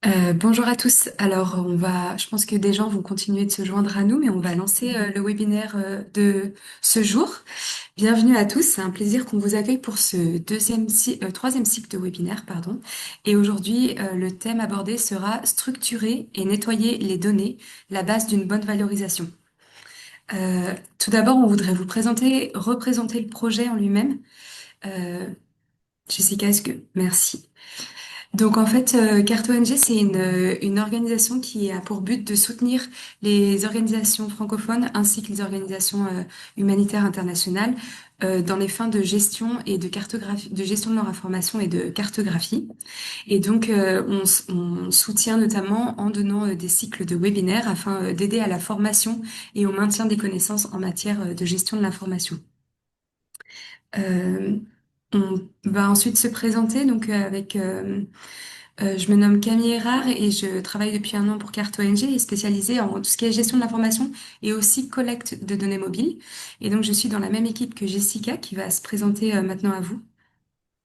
Bonjour à tous. Alors, je pense que des gens vont continuer de se joindre à nous, mais on va lancer le webinaire de ce jour. Bienvenue à tous. C'est un plaisir qu'on vous accueille pour ce troisième cycle de webinaire, pardon. Et aujourd'hui, le thème abordé sera structurer et nettoyer les données, la base d'une bonne valorisation. Tout d'abord, on voudrait représenter le projet en lui-même. Euh, Jessica, merci. Donc en fait, Carte-ONG, c'est une organisation qui a pour but de soutenir les organisations francophones ainsi que les organisations humanitaires internationales dans les fins de gestion et de cartographie, de gestion de leur information et de cartographie. Et donc on soutient notamment en donnant des cycles de webinaires afin d'aider à la formation et au maintien des connaissances en matière de gestion de l'information. Euh, on va ensuite se présenter donc je me nomme Camille Erard et je travaille depuis un an pour Carte ONG et spécialisée en tout ce qui est gestion de l'information et aussi collecte de données mobiles. Et donc, je suis dans la même équipe que Jessica qui va se présenter maintenant à vous.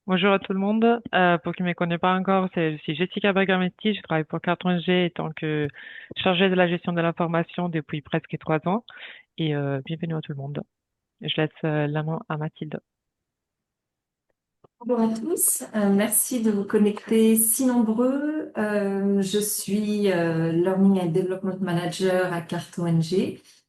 Bonjour à tout le monde. Pour qui ne me connaît pas encore, je suis Jessica Bergametti. Je travaille pour Carton G en tant que chargée de la gestion de l'information depuis presque 3 ans. Et bienvenue à tout le monde. Je laisse la main à Mathilde. Bonjour à tous, merci de vous connecter si nombreux. Je suis Learning and Development Manager à Carte ONG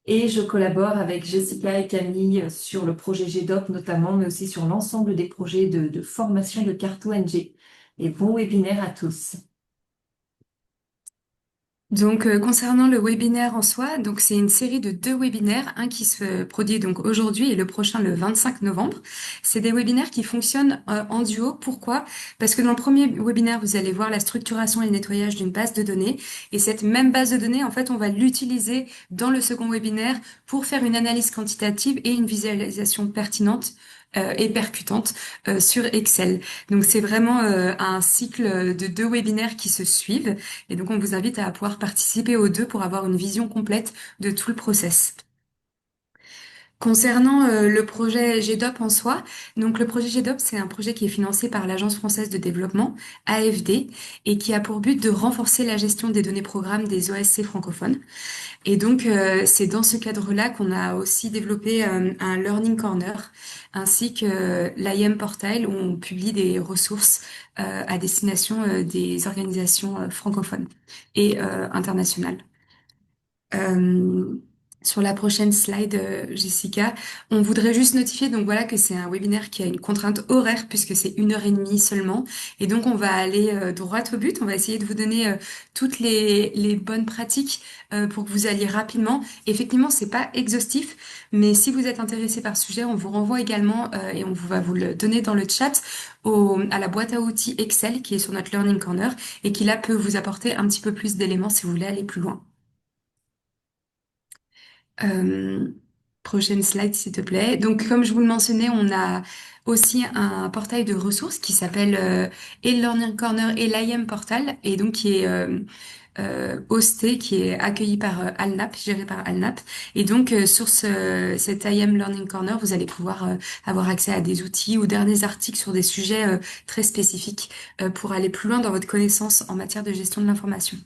et je collabore avec Jessica et Camille sur le projet GDOP notamment, mais aussi sur l'ensemble des projets de formation de Carte ONG. Et bon webinaire à tous. Donc, concernant le webinaire en soi, donc c'est une série de deux webinaires, un qui se produit donc aujourd'hui et le prochain le 25 novembre. C'est des webinaires qui fonctionnent en duo. Pourquoi? Parce que dans le premier webinaire, vous allez voir la structuration et le nettoyage d'une base de données. Et cette même base de données, en fait, on va l'utiliser dans le second webinaire pour faire une analyse quantitative et une visualisation pertinente. Et percutante sur Excel. Donc c'est vraiment un cycle de deux webinaires qui se suivent. Et donc, on vous invite à pouvoir participer aux deux pour avoir une vision complète de tout le process. Concernant le projet GDOP en soi, donc le projet GDOP, c'est un projet qui est financé par l'Agence française de développement, AFD, et qui a pour but de renforcer la gestion des données programmes des OSC francophones. Et donc, c'est dans ce cadre-là qu'on a aussi développé un Learning Corner, ainsi que l'IM Portal, où on publie des ressources à destination des organisations francophones et internationales. Euh, sur la prochaine slide, Jessica, on voudrait juste notifier donc voilà que c'est un webinaire qui a une contrainte horaire puisque c'est 1 heure et demie seulement. Et donc on va aller droit au but. On va essayer de vous donner toutes les bonnes pratiques pour que vous alliez rapidement. Effectivement, c'est pas exhaustif, mais si vous êtes intéressé par ce sujet, on vous renvoie également et va vous le donner dans le chat à la boîte à outils Excel qui est sur notre Learning Corner et qui là peut vous apporter un petit peu plus d'éléments si vous voulez aller plus loin. Euh, Prochaine slide, s'il te plaît. Donc, comme je vous le mentionnais, on a aussi un portail de ressources qui s'appelle e-Learning Corner et l'IM Portal, et donc qui est hosté, qui est accueilli par Alnap, géré par Alnap. Et donc, sur cet IM Learning Corner, vous allez pouvoir avoir accès à des outils ou derniers articles sur des sujets très spécifiques pour aller plus loin dans votre connaissance en matière de gestion de l'information.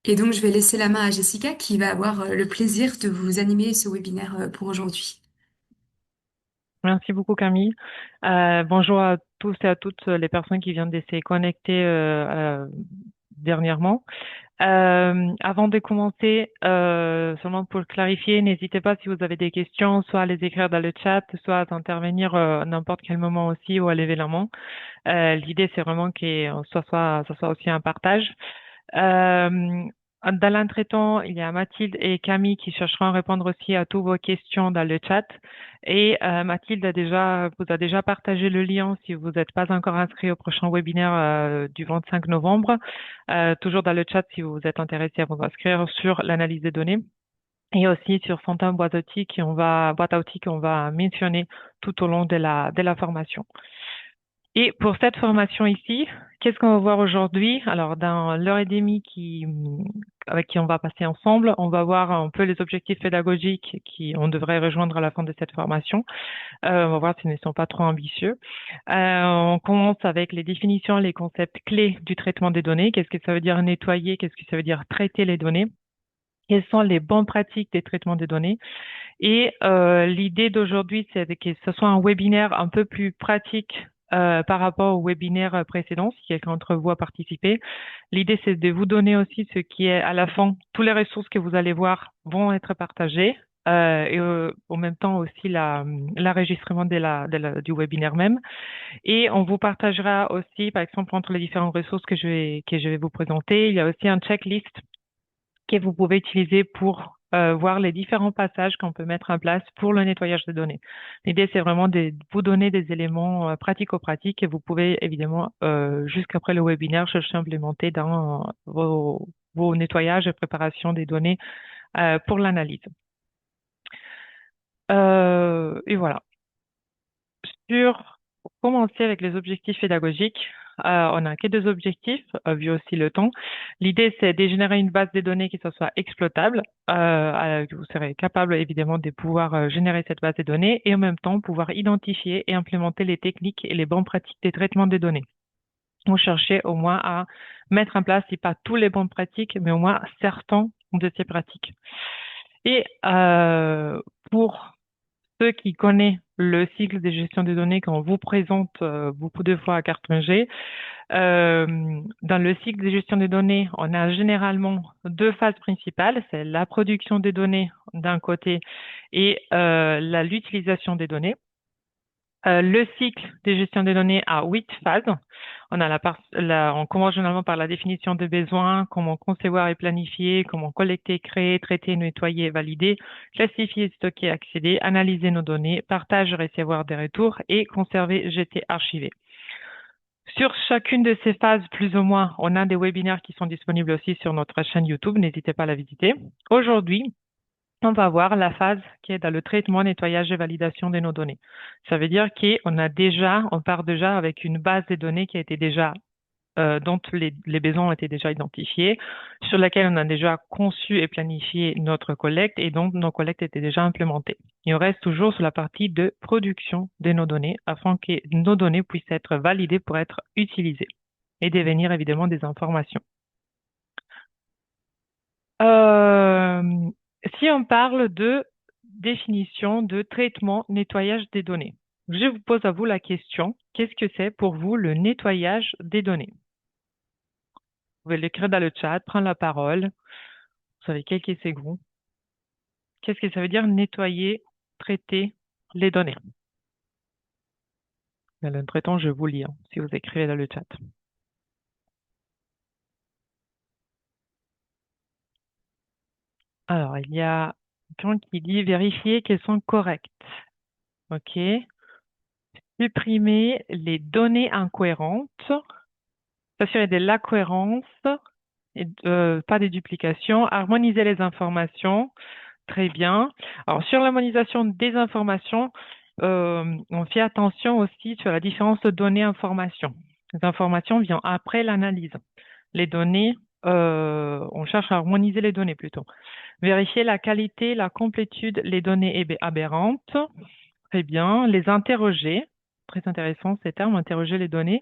Et donc, je vais laisser la main à Jessica qui va avoir le plaisir de vous animer ce webinaire pour aujourd'hui. Merci beaucoup, Camille. Bonjour à tous et à toutes les personnes qui viennent de se connecter dernièrement. Avant de commencer, seulement pour clarifier, n'hésitez pas si vous avez des questions, soit à les écrire dans le chat, soit à intervenir à n'importe quel moment aussi ou à lever la main. L'idée, c'est vraiment que ça soit aussi un partage. Euh, Dans l'entretemps, il y a Mathilde et Camille qui chercheront à répondre aussi à toutes vos questions dans le chat. Et Mathilde vous a déjà partagé le lien si vous n'êtes pas encore inscrit au prochain webinaire du 25 novembre. Toujours dans le chat si vous êtes intéressé à vous inscrire sur l'analyse des données. Et aussi sur Fontaine boîte à outils qu'on va mentionner tout au long de la formation. Et pour cette formation ici, qu'est-ce qu'on va voir aujourd'hui? Alors, dans l'heure et demie avec qui on va passer ensemble, on va voir un peu les objectifs pédagogiques on devrait rejoindre à la fin de cette formation. On va voir s'ils ne sont pas trop ambitieux. On commence avec les définitions, les concepts clés du traitement des données. Qu'est-ce que ça veut dire nettoyer? Qu'est-ce que ça veut dire traiter les données? Quelles sont les bonnes pratiques des traitements des données? Et l'idée d'aujourd'hui, c'est que ce soit un webinaire un peu plus pratique par rapport au webinaire précédent, si quelqu'un d'entre vous a participé. L'idée, c'est de vous donner aussi ce qui est à la fin. Toutes les ressources que vous allez voir vont être partagées et en même temps aussi l'enregistrement du webinaire même. Et on vous partagera aussi, par exemple, entre les différentes ressources que je vais vous présenter, il y a aussi un checklist que vous pouvez utiliser pour voir les différents passages qu'on peut mettre en place pour le nettoyage de données. L'idée, c'est vraiment de vous donner des éléments pratico-pratiques et vous pouvez évidemment, jusqu'après le webinaire, chercher à implémenter dans vos nettoyages et préparation des données pour l'analyse. Et voilà. Pour commencer avec les objectifs pédagogiques, on n'a que deux objectifs, vu aussi le temps. L'idée, c'est de générer une base de données qui soit exploitable. Vous serez capable, évidemment, de pouvoir générer cette base de données et en même temps pouvoir identifier et implémenter les techniques et les bonnes pratiques des traitements de données. On cherchait au moins à mettre en place, si pas tous les bonnes pratiques, mais au moins certains de ces pratiques. Et pour ceux qui connaissent le cycle de gestion des données qu'on vous présente beaucoup de fois à Carte1G, dans le cycle de gestion des données, on a généralement deux phases principales, c'est la production des données d'un côté et l'utilisation des données. Le cycle de gestion des données a 8 phases. On commence généralement par la définition des besoins, comment concevoir et planifier, comment collecter, créer, traiter, nettoyer, valider, classifier, stocker, accéder, analyser nos données, partage, recevoir des retours et conserver, jeter, archiver. Sur chacune de ces phases, plus ou moins, on a des webinaires qui sont disponibles aussi sur notre chaîne YouTube. N'hésitez pas à la visiter. Aujourd'hui, on va voir la phase qui est dans le traitement, nettoyage et validation de nos données. Ça veut dire on part déjà avec une base de données qui a été déjà, dont les besoins ont été déjà identifiés, sur laquelle on a déjà conçu et planifié notre collecte et dont nos collectes étaient déjà implémentées. Et on reste toujours sur la partie de production de nos données afin que nos données puissent être validées pour être utilisées et devenir évidemment des informations. Si on parle de définition de traitement, nettoyage des données, je vous pose à vous la question, qu'est-ce que c'est pour vous le nettoyage des données? Vous pouvez l'écrire dans le chat, prendre la parole. Vous avez quelques secondes. Qu'est-ce que ça veut dire nettoyer, traiter les données? Dans l'entretemps, je vous lis, si vous écrivez dans le chat. Alors, il y a quelqu'un qui dit vérifier qu'elles sont correctes. OK. Supprimer les données incohérentes. S'assurer de la cohérence et pas de duplication. Harmoniser les informations. Très bien. Alors, sur l'harmonisation des informations, on fait attention aussi sur la différence de données-informations. Les informations viennent après l'analyse. Les données, on cherche à harmoniser les données plutôt. Vérifier la qualité, la complétude, les données aberrantes. Très bien. Les interroger. Très intéressant ces termes, interroger les données.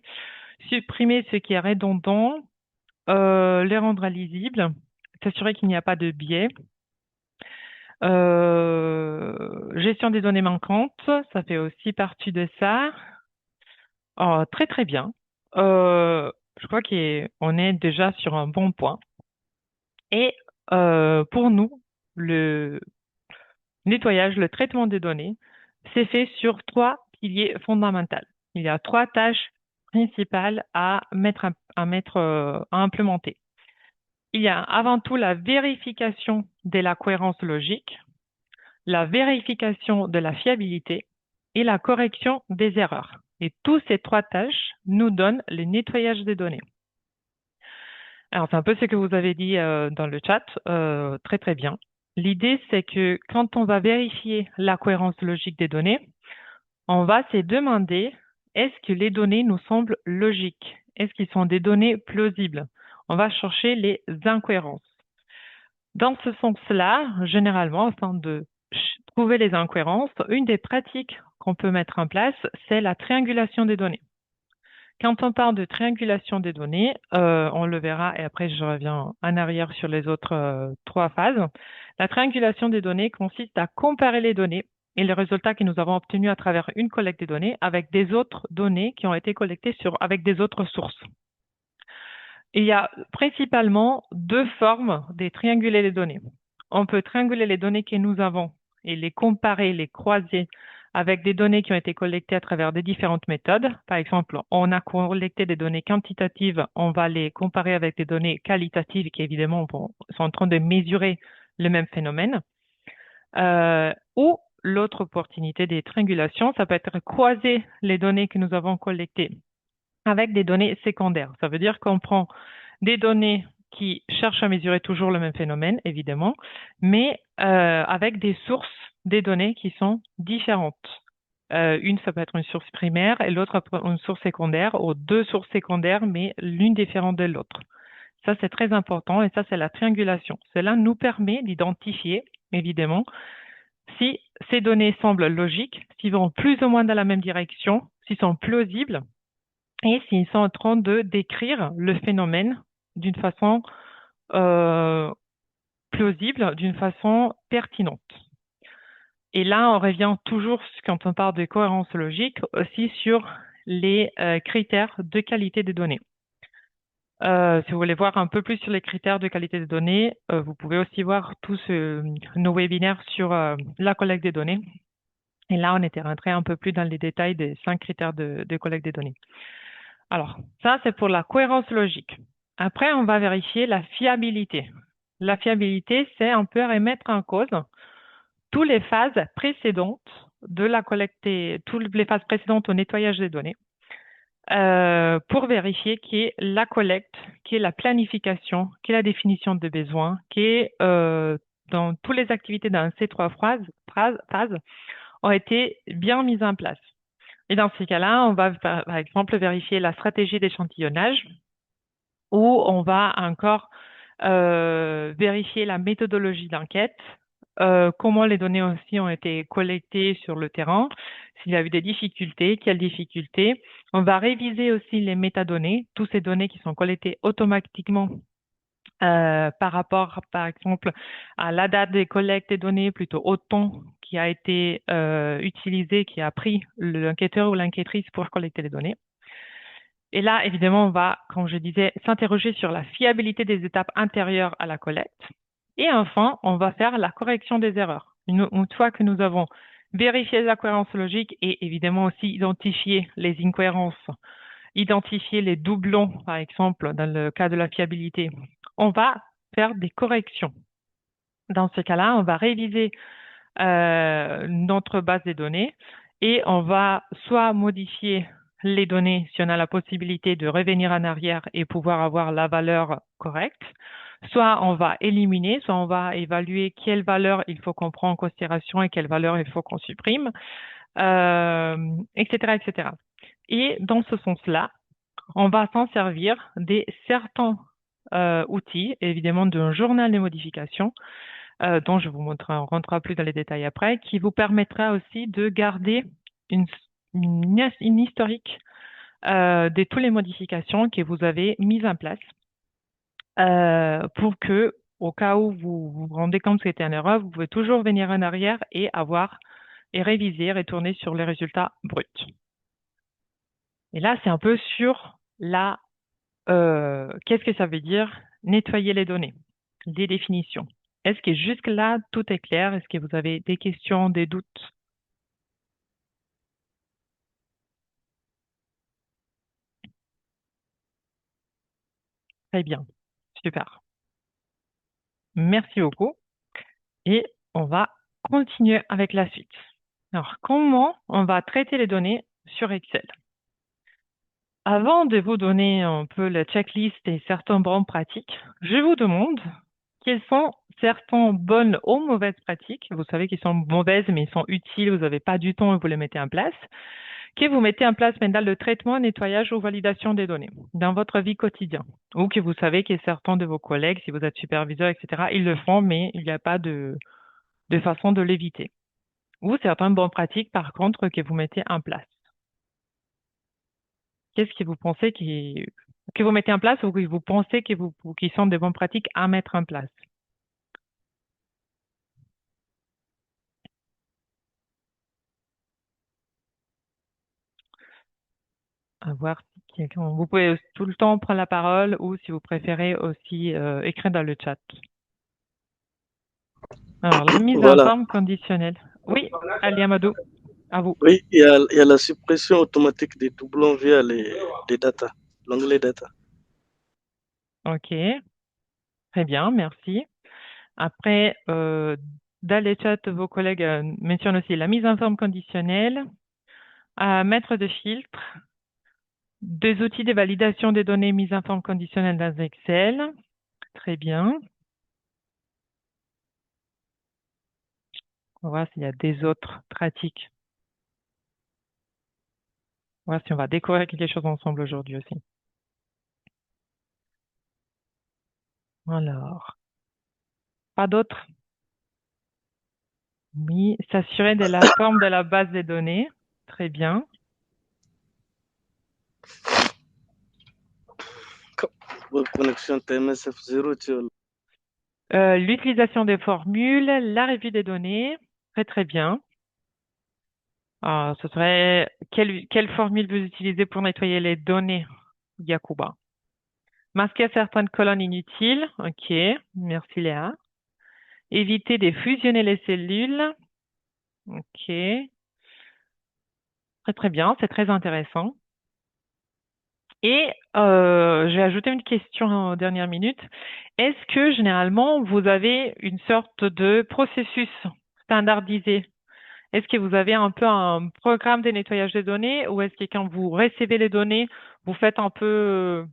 Supprimer ce qui est redondant. Les rendre lisibles. S'assurer qu'il n'y a pas de biais. Gestion des données manquantes, ça fait aussi partie de ça. Oh, très très bien. Je crois qu'on est déjà sur un bon point. Et pour nous, le nettoyage, le traitement des données, c'est fait sur 3 piliers fondamentaux. Il y a 3 tâches principales à implémenter. Il y a avant tout la vérification de la cohérence logique, la vérification de la fiabilité et la correction des erreurs. Et toutes ces 3 tâches nous donnent le nettoyage des données. Alors, c'est un peu ce que vous avez dit dans le chat, très très bien. L'idée, c'est que quand on va vérifier la cohérence logique des données, on va se demander est-ce que les données nous semblent logiques? Est-ce qu'ils sont des données plausibles? On va chercher les incohérences. Dans ce sens-là, généralement, afin de trouver les incohérences, une des pratiques qu'on peut mettre en place, c'est la triangulation des données. Quand on parle de triangulation des données, on le verra et après je reviens en arrière sur les autres trois phases. La triangulation des données consiste à comparer les données et les résultats que nous avons obtenus à travers une collecte des données avec des autres données qui ont été collectées avec des autres sources. Il y a principalement deux formes de trianguler les données. On peut trianguler les données que nous avons et les comparer, les croiser avec des données qui ont été collectées à travers des différentes méthodes. Par exemple, on a collecté des données quantitatives, on va les comparer avec des données qualitatives qui évidemment sont en train de mesurer le même phénomène. Ou l'autre opportunité des triangulations, ça peut être croiser les données que nous avons collectées avec des données secondaires. Ça veut dire qu'on prend des données qui cherchent à mesurer toujours le même phénomène, évidemment, mais avec des sources des données qui sont différentes. Une, ça peut être une source primaire et l'autre une source secondaire, ou deux sources secondaires, mais l'une différente de l'autre. Ça, c'est très important et ça, c'est la triangulation. Cela nous permet d'identifier, évidemment, si ces données semblent logiques, s'ils vont plus ou moins dans la même direction, s'ils sont plausibles et s'ils sont en train de décrire le phénomène d'une façon plausible, d'une façon pertinente. Et là, on revient toujours, quand on parle de cohérence logique, aussi sur les critères de qualité des données. Si vous voulez voir un peu plus sur les critères de qualité des données, vous pouvez aussi voir tous nos webinaires sur la collecte des données. Et là, on était rentré un peu plus dans les détails des 5 critères de collecte des données. Alors, ça, c'est pour la cohérence logique. Après, on va vérifier la fiabilité. La fiabilité, c'est on peut remettre en cause toutes les phases précédentes de la collecte, toutes les phases précédentes au nettoyage des données, pour vérifier qui est la collecte, qui est la planification, qui est la définition de besoins, qui est dans toutes les activités dans ces 3 phases ont été bien mises en place. Et dans ces cas-là, on va par exemple vérifier la stratégie d'échantillonnage, où on va encore vérifier la méthodologie d'enquête, comment les données aussi ont été collectées sur le terrain, s'il y a eu des difficultés, quelles difficultés. On va réviser aussi les métadonnées, toutes ces données qui sont collectées automatiquement par rapport, par exemple, à la date des collectes des données, plutôt au temps qui a été utilisé, qui a pris l'enquêteur ou l'enquêtrice pour collecter les données. Et là, évidemment, on va, comme je disais, s'interroger sur la fiabilité des étapes antérieures à la collecte. Et enfin, on va faire la correction des erreurs. Une fois que nous avons vérifié la cohérence logique et évidemment aussi identifié les incohérences, identifié les doublons, par exemple, dans le cas de la fiabilité, on va faire des corrections. Dans ce cas-là, on va réviser notre base de données et on va soit modifier les données si on a la possibilité de revenir en arrière et pouvoir avoir la valeur correcte, soit on va éliminer, soit on va évaluer quelle valeur il faut qu'on prenne en considération et quelle valeur il faut qu'on supprime, etc., etc. Et dans ce sens-là, on va s'en servir des certains outils, évidemment d'un journal de modification, dont je vous montrerai, on rentrera plus dans les détails après, qui vous permettra aussi de garder une historique de toutes les modifications que vous avez mises en place pour que, au cas où vous vous rendez compte que c'était une erreur, vous pouvez toujours venir en arrière et réviser, retourner sur les résultats bruts. Et là, c'est un peu sur qu'est-ce que ça veut dire nettoyer les données, des définitions. Est-ce que jusque-là, tout est clair? Est-ce que vous avez des questions, des doutes? Très bien, super. Merci beaucoup. Et on va continuer avec la suite. Alors, comment on va traiter les données sur Excel? Avant de vous donner un peu la checklist et certaines bonnes pratiques, je vous demande quelles sont certaines bonnes ou mauvaises pratiques. Vous savez qu'ils sont mauvaises, mais ils sont utiles, vous n'avez pas du temps et vous les mettez en place. que vous mettez en place maintenant le traitement, nettoyage ou validation des données dans votre vie quotidienne, ou que vous savez que certains de vos collègues, si vous êtes superviseur, etc., ils le font, mais il n'y a pas de façon de l'éviter. Ou certaines bonnes pratiques, par contre, que vous mettez en place. Qu'est-ce que vous pensez que vous mettez en place ou que vous pensez qui sont des bonnes pratiques à mettre en place? À voir si quelqu'un. Vous pouvez tout le temps prendre la parole ou si vous préférez aussi écrire dans le chat. Alors, la mise en Voilà. forme conditionnelle. Oui, Ali Amadou, à vous. Oui, il y a la suppression automatique des doublons via les data, l'onglet data. OK, très bien, merci. Après, dans les chats, vos collègues mentionnent aussi la mise en forme conditionnelle, mettre de filtres, des outils de validation des données mises en forme conditionnelle dans Excel. Très bien. On va voir s'il y a des autres pratiques. On va voir si on va découvrir quelque chose ensemble aujourd'hui aussi. Alors, pas d'autres? Oui, s'assurer de la forme de la base des données. Très bien. Votre connexion TMSF 0, L'utilisation des formules, la revue des données. Très, très bien. Ce serait quelle formule vous utilisez pour nettoyer les données, Yacouba? Masquer certaines colonnes inutiles. OK, merci Léa. Éviter de fusionner les cellules. OK. Très, très bien, c'est très intéressant. Et j'ai ajouté une question en dernière minute. Est-ce que généralement vous avez une sorte de processus standardisé? Est-ce que vous avez un peu un programme de nettoyage des données ou est-ce que quand vous recevez les données, vous faites un peu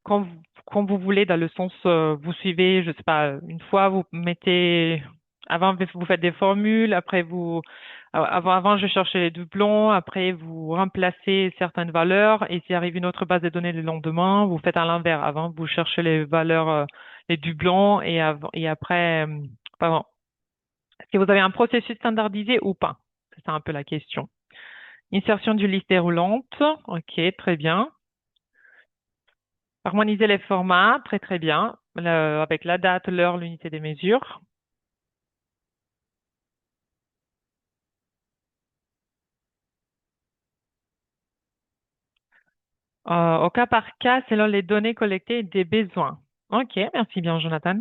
quand vous voulez, dans le sens, vous suivez, je sais pas, une fois, vous mettez, avant, vous faites des formules, après, avant, je cherchais les doublons, après, vous remplacez certaines valeurs, et s'il arrive une autre base de données le lendemain, vous faites à l'envers. Avant, vous cherchez les valeurs, les doublons, et après, pardon. Est-ce que vous avez un processus standardisé ou pas? C'est ça un peu la question. Insertion du liste déroulante. OK, très bien. Harmoniser les formats, très très bien, avec la date, l'heure, l'unité des mesures. Au cas par cas, selon les données collectées et des besoins. OK, merci bien, Jonathan.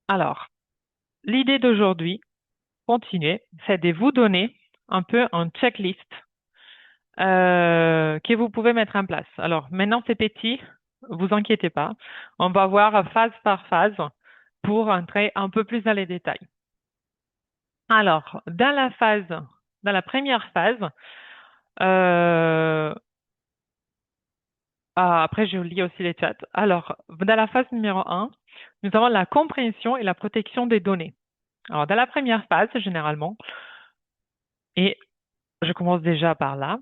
Alors, l'idée d'aujourd'hui, continuer, c'est de vous donner un peu un checklist que vous pouvez mettre en place. Alors, maintenant, c'est petit, vous inquiétez pas. On va voir phase par phase pour entrer un peu plus dans les détails. Alors, dans la première phase, après, je lis aussi les chats. Alors, dans la phase numéro 1, nous avons la compréhension et la protection des données. Alors, dans la première phase, généralement, et je commence déjà par là.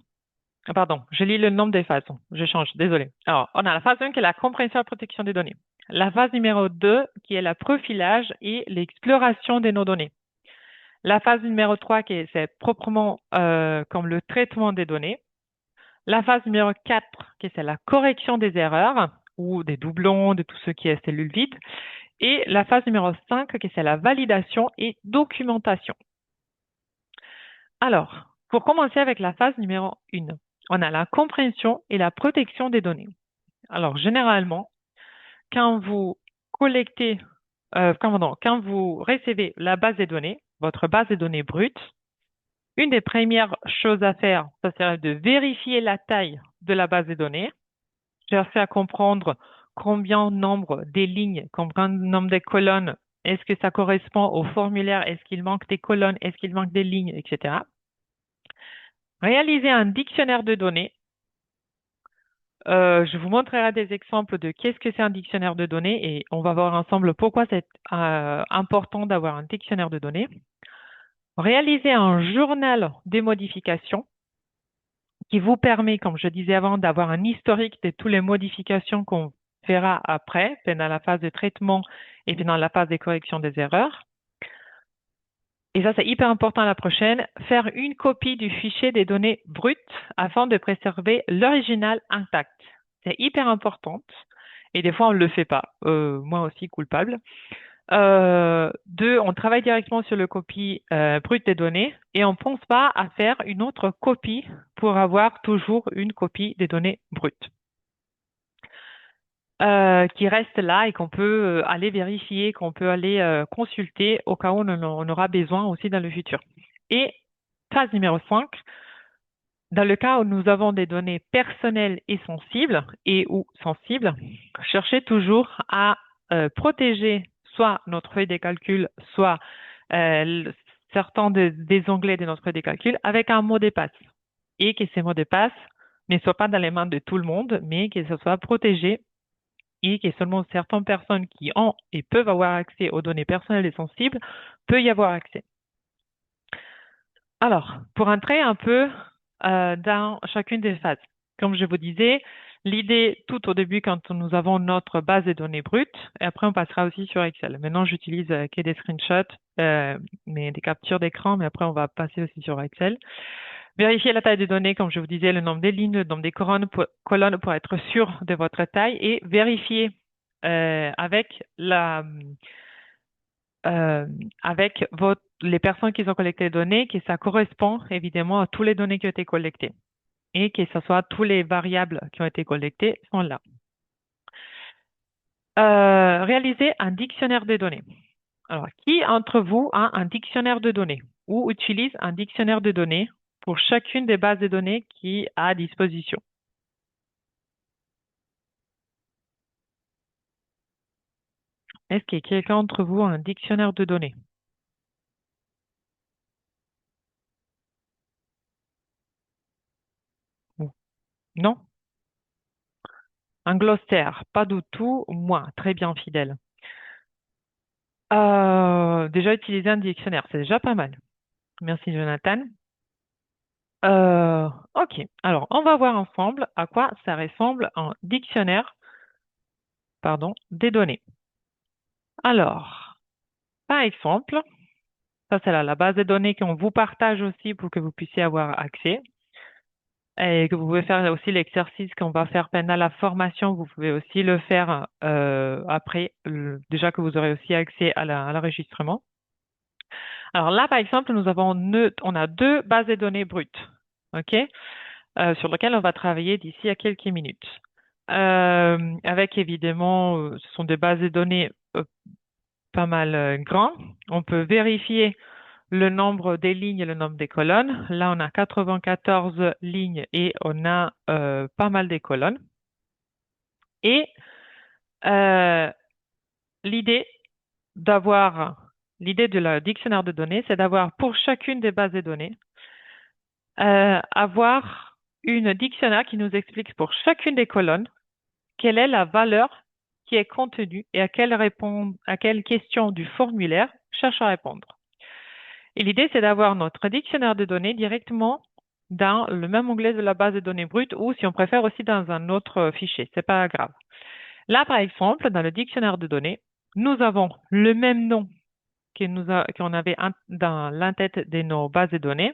Pardon, je lis le nombre des phases. Je change, désolé. Alors, on a la phase 1 qui est la compréhension et la protection des données. La phase numéro 2 qui est le profilage et l'exploration de nos données. La phase numéro 3 qui est c'est proprement comme le traitement des données. La phase numéro 4 qui c'est la correction des erreurs ou des doublons, de tout ce qui est cellules vides. Et la phase numéro 5 qui c'est la validation et documentation. Alors, pour commencer avec la phase numéro 1, on a la compréhension et la protection des données. Alors, généralement, quand vous collectez, quand vous recevez la base des données, votre base de données brute, une des premières choses à faire, ça serait de vérifier la taille de la base de données, chercher à comprendre combien nombre des lignes, combien nombre de colonnes, est-ce que ça correspond au formulaire, est-ce qu'il manque des colonnes, est-ce qu'il manque des lignes, etc. Réaliser un dictionnaire de données. Je vous montrerai des exemples de qu'est-ce que c'est un dictionnaire de données et on va voir ensemble pourquoi c'est important d'avoir un dictionnaire de données. Réalisez un journal des modifications qui vous permet, comme je disais avant, d'avoir un historique de toutes les modifications qu'on fera après, pendant la phase de traitement et pendant la phase de correction des erreurs. Et ça, c'est hyper important à la prochaine, faire une copie du fichier des données brutes afin de préserver l'original intact. C'est hyper important et des fois, on ne le fait pas. Moi aussi, coupable. Deux, on travaille directement sur le copie brute des données et on ne pense pas à faire une autre copie pour avoir toujours une copie des données brutes qui reste là et qu'on peut aller vérifier, qu'on peut aller consulter au cas où on aura besoin aussi dans le futur. Et phase numéro 5, dans le cas où nous avons des données personnelles et ou sensibles, cherchez toujours à protéger soit notre feuille de calcul, soit certains des onglets de notre feuille de calcul avec un mot de passe. Et que ces mots de passe ne soient pas dans les mains de tout le monde, mais que ce soit protégé et que seulement certaines personnes qui ont et peuvent avoir accès aux données personnelles et sensibles peuvent y avoir accès. Alors, pour entrer un peu dans chacune des phases, comme je vous disais, l'idée tout au début quand nous avons notre base de données brute, et après on passera aussi sur Excel. Maintenant, j'utilise que des screenshots, mais des captures d'écran, mais après on va passer aussi sur Excel. Vérifiez la taille des données, comme je vous disais, le nombre des lignes, le nombre des colonnes pour être sûr de votre taille et vérifier avec les personnes qui ont collecté les données que ça correspond évidemment à toutes les données qui ont été collectées et que ce soit toutes les variables qui ont été collectées sont là. Réaliser un dictionnaire de données. Alors, qui entre vous a un dictionnaire de données ou utilise un dictionnaire de données pour chacune des bases de données qui a à disposition? Est-ce que quelqu'un d'entre vous a un dictionnaire de données? Non? Un glossaire? Pas du tout. Moi, très bien fidèle. Déjà utiliser un dictionnaire, c'est déjà pas mal. Merci Jonathan. Ok, alors on va voir ensemble à quoi ça ressemble un dictionnaire, des données. Alors, par exemple, ça c'est la base de données qu'on vous partage aussi pour que vous puissiez avoir accès et que vous pouvez faire aussi l'exercice qu'on va faire pendant la formation. Vous pouvez aussi le faire après, déjà que vous aurez aussi accès à l'enregistrement. Alors là, par exemple, on a deux bases de données brutes, ok, sur lesquelles on va travailler d'ici à quelques minutes. Avec évidemment, ce sont des bases de données pas mal grands. On peut vérifier le nombre des lignes et le nombre des colonnes. Là, on a 94 lignes et on a pas mal de colonnes. Et l'idée de la dictionnaire de données, c'est d'avoir pour chacune des bases de données, avoir une dictionnaire qui nous explique pour chacune des colonnes quelle est la valeur qui est contenue et à quelle question du formulaire cherche à répondre. Et l'idée, c'est d'avoir notre dictionnaire de données directement dans le même onglet de la base de données brute ou, si on préfère, aussi dans un autre fichier. C'est pas grave. Là, par exemple, dans le dictionnaire de données, nous avons le même nom qu'on avait dans l'entête de nos bases de données.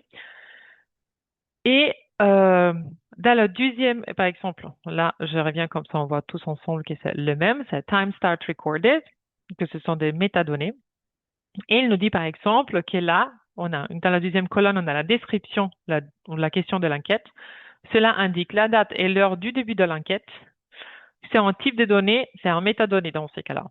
Et dans le deuxième, par exemple, là, je reviens comme ça, on voit tous ensemble que c'est le même, c'est time start recorded, que ce sont des métadonnées. Et il nous dit, par exemple, que là, dans la deuxième colonne, on a la description, la question de l'enquête. Cela indique la date et l'heure du début de l'enquête. C'est un type de données, c'est un métadonnées dans ces cas-là.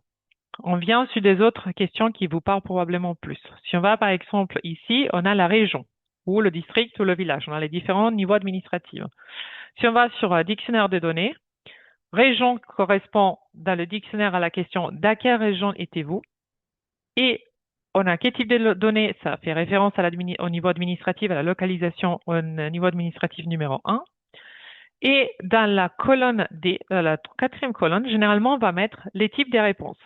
On vient sur des autres questions qui vous parlent probablement plus. Si on va, par exemple, ici, on a la région, ou le district, ou le village. On a les différents niveaux administratifs. Si on va sur un dictionnaire de données, région correspond dans le dictionnaire à la question d'à quelle région étiez-vous? Et on a quel type de données? Ça fait référence au niveau administratif, à la localisation au niveau administratif numéro 1. Et dans la colonne la quatrième colonne, généralement, on va mettre les types des réponses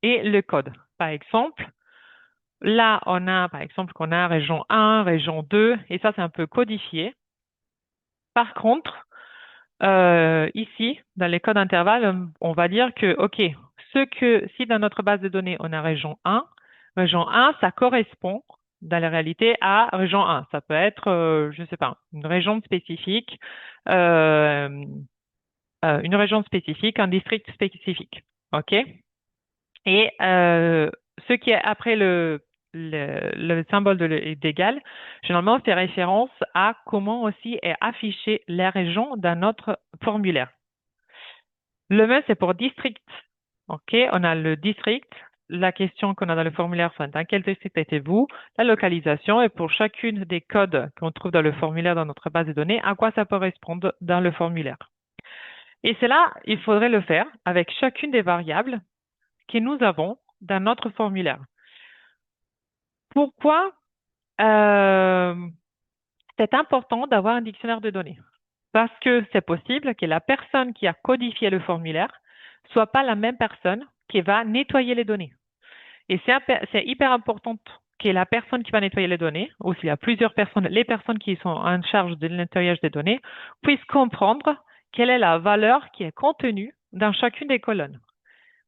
et le code. Par exemple, Là, on a, par exemple, qu'on a région 1, région 2, et ça, c'est un peu codifié. Par contre, ici, dans les codes intervalles, on va dire que, OK, si dans notre base de données, on a région 1, ça correspond dans la réalité à région 1. Ça peut être, je ne sais pas, euh, une région spécifique, un district spécifique. OK? Et ce qui est après le symbole d'égal, généralement fait référence à comment aussi est affichée la région dans notre formulaire. Le même, c'est pour district. OK, on a le district. La question qu'on a dans le formulaire, c'est dans quel district étiez-vous? La localisation et pour chacune des codes qu'on trouve dans le formulaire dans notre base de données, à quoi ça correspond dans le formulaire. Et c'est là, il faudrait le faire avec chacune des variables que nous avons dans notre formulaire. Pourquoi c'est important d'avoir un dictionnaire de données? Parce que c'est possible que la personne qui a codifié le formulaire soit pas la même personne qui va nettoyer les données. Et c'est hyper important que la personne qui va nettoyer les données, ou s'il y a plusieurs personnes, les personnes qui sont en charge de nettoyage des données, puissent comprendre quelle est la valeur qui est contenue dans chacune des colonnes.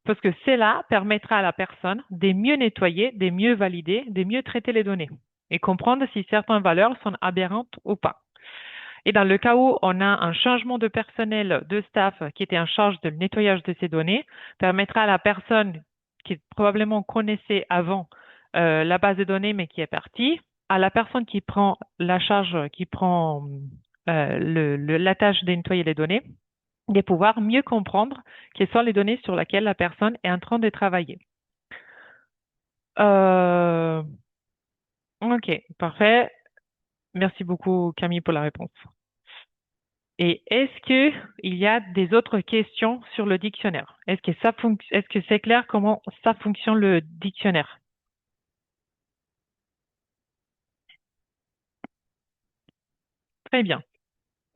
Parce que cela permettra à la personne de mieux nettoyer, de mieux valider, de mieux traiter les données et comprendre si certaines valeurs sont aberrantes ou pas. Et dans le cas où on a un changement de personnel, de staff qui était en charge du nettoyage de ces données, permettra à la personne qui probablement connaissait avant la base de données mais qui est partie, à la personne qui prend la charge, qui prend la tâche de nettoyer les données, de pouvoir mieux comprendre quelles sont les données sur lesquelles la personne est en train de travailler. Ok, parfait. Merci beaucoup Camille pour la réponse. Et est-ce que il y a des autres questions sur le dictionnaire? Est-ce que c'est clair comment ça fonctionne le dictionnaire? Très bien.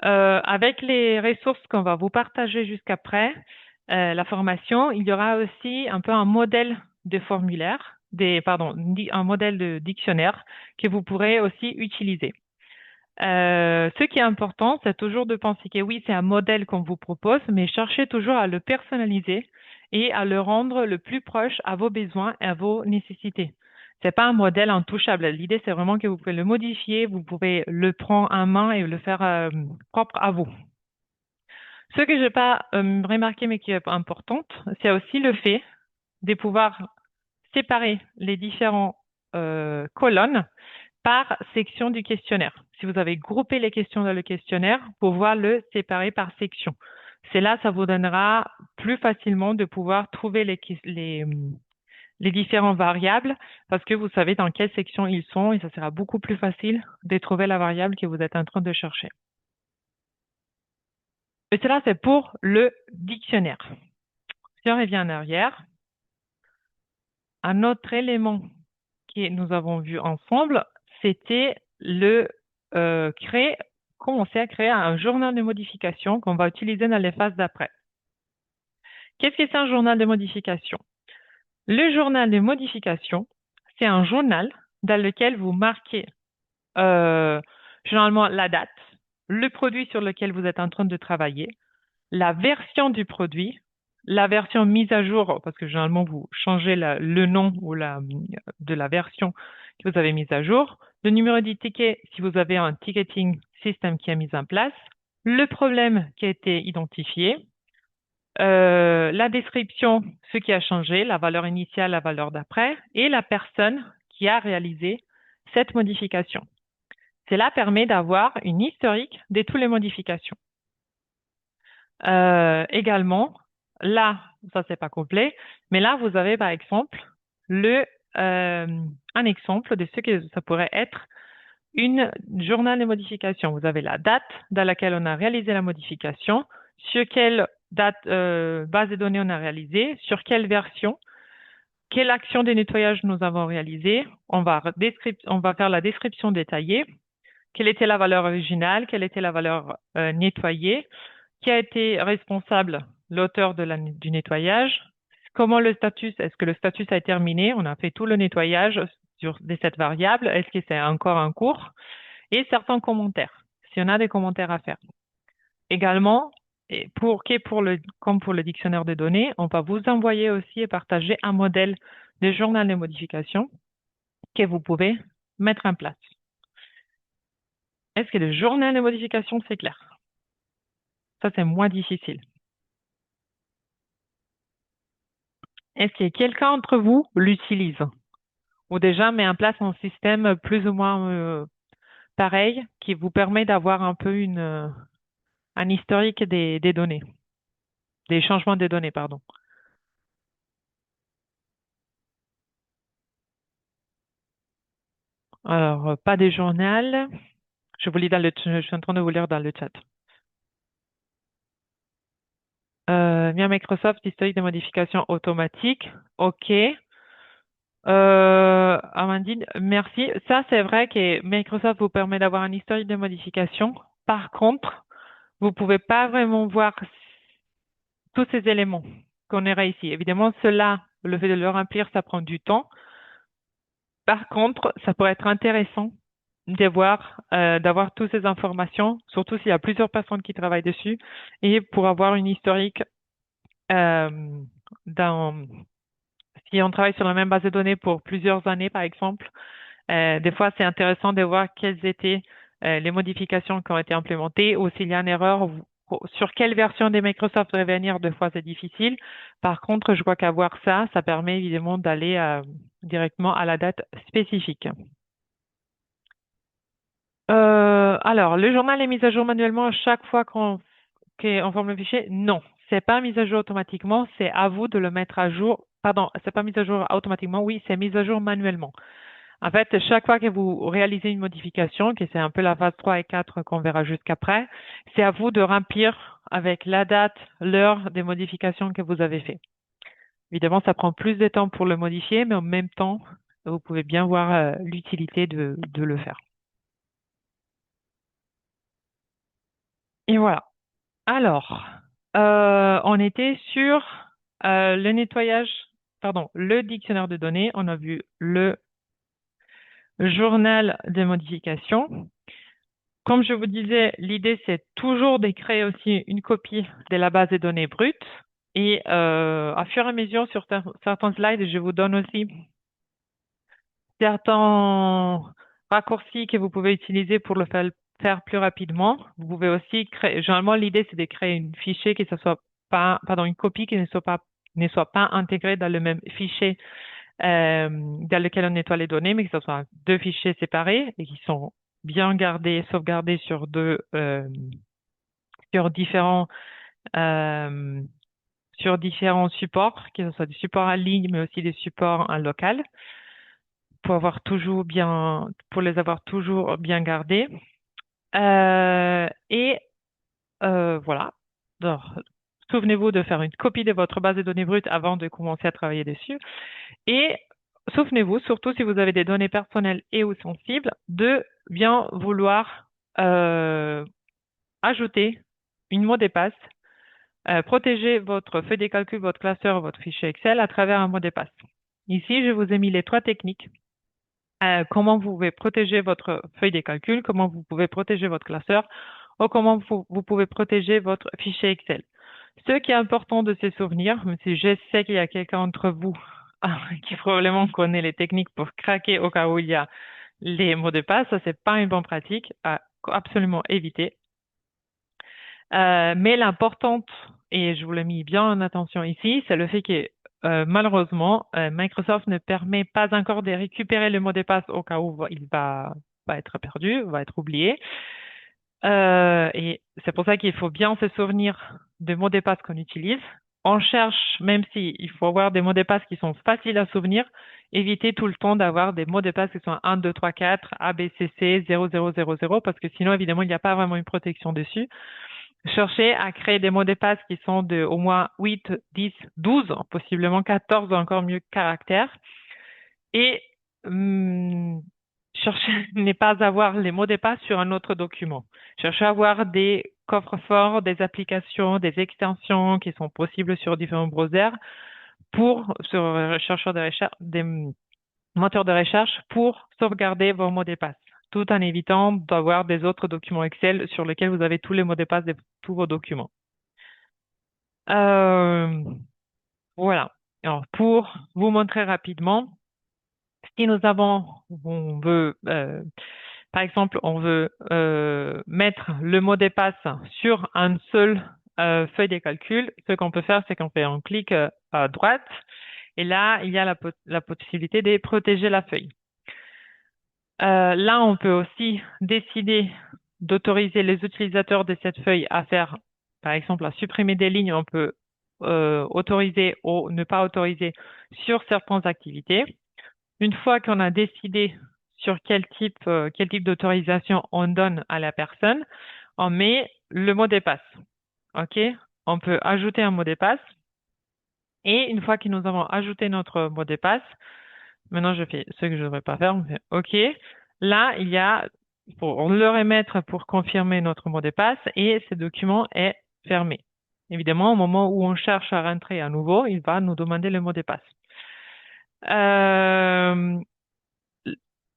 Avec les ressources qu'on va vous partager jusqu'après la formation, il y aura aussi un peu un modèle de formulaire, un modèle de dictionnaire que vous pourrez aussi utiliser. Ce qui est important, c'est toujours de penser que oui, c'est un modèle qu'on vous propose, mais cherchez toujours à le personnaliser et à le rendre le plus proche à vos besoins et à vos nécessités. C'est pas un modèle intouchable. L'idée, c'est vraiment que vous pouvez le modifier, vous pouvez le prendre en main et le faire propre à vous. Ce que je n'ai pas remarqué, mais qui est importante, c'est aussi le fait de pouvoir séparer les différentes colonnes par section du questionnaire. Si vous avez groupé les questions dans le questionnaire, pouvoir le séparer par section. C'est là, ça vous donnera plus facilement de pouvoir trouver les différentes variables parce que vous savez dans quelle section ils sont et ça sera beaucoup plus facile de trouver la variable que vous êtes en train de chercher. Et cela, c'est pour le dictionnaire. Si on revient en arrière, un autre élément que nous avons vu ensemble, c'était commencer à créer un journal de modification qu'on va utiliser dans les phases d'après. Qu'est-ce que c'est un journal de modification? Le journal de modification, c'est un journal dans lequel vous marquez généralement la date, le produit sur lequel vous êtes en train de travailler, la version du produit, la version mise à jour, parce que généralement vous changez le nom ou de la version que vous avez mise à jour, le numéro du ticket si vous avez un ticketing system qui est mis en place, le problème qui a été identifié, la description, ce qui a changé, la valeur initiale, la valeur d'après, et la personne qui a réalisé cette modification. Cela permet d'avoir une historique de toutes les modifications. Également, là, ça c'est pas complet, mais là vous avez par exemple un exemple de ce que ça pourrait être une journal de modification. Vous avez la date dans laquelle on a réalisé la modification, sur quelle base de données on a réalisé, sur quelle version, quelle action de nettoyage nous avons réalisé. On va faire la description détaillée. Quelle était la valeur originale, quelle était la valeur nettoyée, qui a été responsable, l'auteur du nettoyage, comment le statut, est-ce que le statut a terminé, on a fait tout le nettoyage, de cette variable, est-ce que c'est encore en cours, et certains commentaires, si on a des commentaires à faire. Également, comme pour le dictionnaire de données, on va vous envoyer aussi et partager un modèle de journal de modification que vous pouvez mettre en place. Est-ce que le journal de modification, c'est clair? Ça, c'est moins difficile. Est-ce que quelqu'un d'entre vous l'utilise ou déjà met en place un système plus ou moins pareil qui vous permet d'avoir un peu un historique des données, des changements des données, pardon. Alors, pas des journaux. Je suis en train de vous lire dans le chat. Via Microsoft, historique de modification automatique. OK. Amandine, merci. Ça, c'est vrai que Microsoft vous permet d'avoir un historique de modification. Par contre, vous pouvez pas vraiment voir tous ces éléments qu'on aura ici. Évidemment, cela, le fait de le remplir, ça prend du temps. Par contre, ça pourrait être intéressant de voir, d'avoir toutes ces informations, surtout s'il y a plusieurs personnes qui travaillent dessus, et pour avoir une historique euh, dans, si on travaille sur la même base de données pour plusieurs années, par exemple, des fois, c'est intéressant de voir quelles étaient les modifications qui ont été implémentées ou s'il y a une erreur, sur quelle version des Microsoft revenir, des fois, c'est difficile. Par contre, je crois qu'avoir ça, ça permet évidemment d'aller directement à la date spécifique. Alors, le journal est mis à jour manuellement à chaque fois qu'on forme le fichier? Non, c'est pas mis à jour automatiquement, c'est à vous de le mettre à jour. Pardon, c'est pas mis à jour automatiquement, oui, c'est mis à jour manuellement. En fait, chaque fois que vous réalisez une modification, que c'est un peu la phase 3 et 4 qu'on verra jusqu'après, c'est à vous de remplir avec la date, l'heure des modifications que vous avez fait. Évidemment, ça prend plus de temps pour le modifier, mais en même temps, vous pouvez bien voir l'utilité de le faire. Et voilà. Alors, on était sur le dictionnaire de données. On a vu le journal des modifications. Comme je vous disais, l'idée, c'est toujours de créer aussi une copie de la base de données brute. Et à fur et à mesure, sur certains slides, je vous donne aussi certains raccourcis que vous pouvez utiliser pour le faire plus rapidement. Vous pouvez aussi créer, généralement, l'idée, c'est de créer une fichier qui ne soit pas, pardon, une copie qui ne soit pas intégrée dans le même fichier dans lequel on nettoie les données, mais que ce soit deux fichiers séparés et qui sont bien gardés, sauvegardés sur sur différents supports, que ce soit des supports en ligne, mais aussi des supports en local, pour les avoir toujours bien gardés. Voilà. Alors, souvenez-vous de faire une copie de votre base de données brute avant de commencer à travailler dessus. Et souvenez-vous, surtout si vous avez des données personnelles et ou sensibles, de bien vouloir ajouter une mot de passe, protéger votre feuille de calcul, votre classeur, votre fichier Excel à travers un mot de passe. Ici, je vous ai mis les trois techniques. Comment vous pouvez protéger votre feuille de calcul, comment vous pouvez protéger votre classeur, ou comment vous pouvez protéger votre fichier Excel. Ce qui est important de se souvenir, même si je sais qu'il y a quelqu'un d'entre vous qui probablement connaît les techniques pour craquer au cas où il y a les mots de passe, ça c'est pas une bonne pratique à absolument éviter. Mais l'importante, et je vous l'ai mis bien en attention ici, c'est le fait que malheureusement, Microsoft ne permet pas encore de récupérer le mot de passe au cas où il va être perdu, va être oublié. Et c'est pour ça qu'il faut bien se souvenir des mots de passe qu'on utilise. On cherche, même s'il faut avoir des mots de passe qui sont faciles à souvenir, éviter tout le temps d'avoir des mots de passe qui sont 1, 2, 3, 4, ABCC, 0, 0, 0, 0, parce que sinon, évidemment, il n'y a pas vraiment une protection dessus. Cherchez à créer des mots de passe qui sont de au moins 8, 10, 12, possiblement 14 encore mieux caractères. Et cherchez à ne pas avoir les mots de passe sur un autre document. Cherchez à avoir des coffres-forts, des applications, des extensions qui sont possibles sur différents browsers pour, sur chercheur de recherche, moteur de recherche pour sauvegarder vos mots de passe, tout en évitant d'avoir des autres documents Excel sur lesquels vous avez tous les mots de passe de tous vos documents. Voilà. Alors, pour vous montrer rapidement, si on veut, par exemple, on veut mettre le mot de passe sur un seul feuille de calcul, ce qu'on peut faire, c'est qu'on fait un clic à droite, et là, il y a la possibilité de protéger la feuille. Là, on peut aussi décider d'autoriser les utilisateurs de cette feuille à faire, par exemple, à supprimer des lignes. On peut autoriser ou ne pas autoriser sur certaines activités. Une fois qu'on a décidé sur quel type d'autorisation on donne à la personne, on met le mot de passe. OK? On peut ajouter un mot de passe. Et une fois que nous avons ajouté notre mot de passe, maintenant je fais ce que je ne devrais pas faire, on fait OK. Là, on le remettre pour confirmer notre mot de passe et ce document est fermé. Évidemment, au moment où on cherche à rentrer à nouveau, il va nous demander le mot de passe.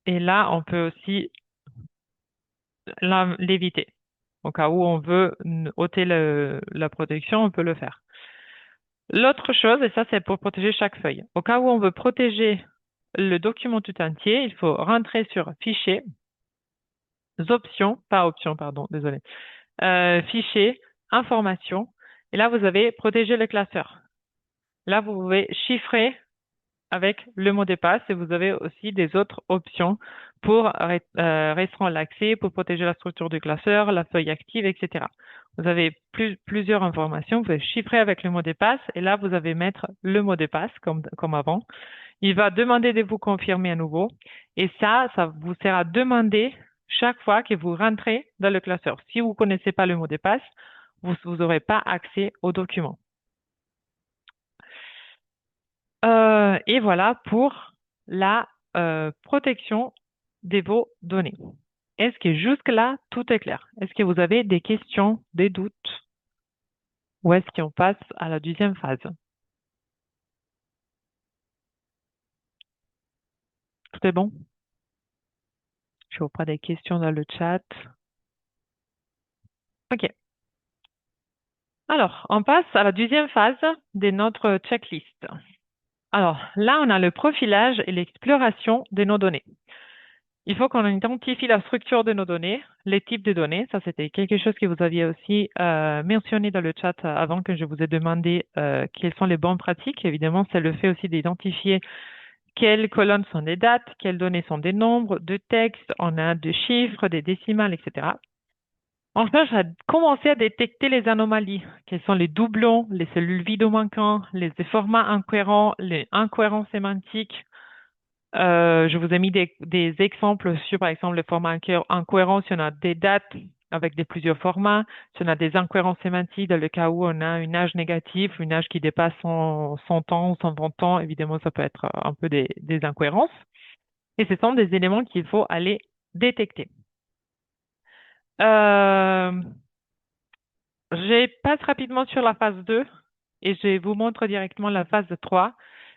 Et là, on peut aussi l'éviter. Au cas où on veut ôter la protection, on peut le faire. L'autre chose, et ça c'est pour protéger chaque feuille. Au cas où on veut protéger le document tout entier, il faut rentrer sur Fichier, Options, pas Options, pardon, désolé. Fichier, Informations, et là vous avez Protéger le classeur. Là vous pouvez chiffrer avec le mot de passe et vous avez aussi des autres options pour restreindre l'accès, pour protéger la structure du classeur, la feuille active, etc. Vous avez plusieurs informations. Vous pouvez chiffrer avec le mot de passe et là, vous avez mettre le mot de passe comme avant. Il va demander de vous confirmer à nouveau et ça vous sera demandé chaque fois que vous rentrez dans le classeur. Si vous ne connaissez pas le mot de passe, vous n'aurez pas accès au document. Et voilà pour la protection de vos données. Est-ce que jusque-là, tout est clair? Est-ce que vous avez des questions, des doutes? Ou est-ce qu'on passe à la deuxième phase? Tout est bon? Je vous prends des questions dans le chat. OK. Alors, on passe à la deuxième phase de notre checklist. Alors, là, on a le profilage et l'exploration de nos données. Il faut qu'on identifie la structure de nos données, les types de données. Ça, c'était quelque chose que vous aviez aussi mentionné dans le chat avant que je vous ai demandé quelles sont les bonnes pratiques. Évidemment, c'est le fait aussi d'identifier quelles colonnes sont des dates, quelles données sont des nombres, de textes, on a des chiffres, des décimales, etc. On cherche à commencer à détecter les anomalies. Quels sont les doublons, les cellules vides ou manquants, les formats incohérents, les incohérences sémantiques. Je vous ai mis des exemples sur, par exemple, le format incohérent, si on a des dates avec plusieurs formats, si on a des incohérences sémantiques, dans le cas où on a une âge négatif, une âge qui dépasse 100 ans ou 120 ans, évidemment, ça peut être un peu des incohérences. Et ce sont des éléments qu'il faut aller détecter. Je passe rapidement sur la phase 2 et je vous montre directement la phase 3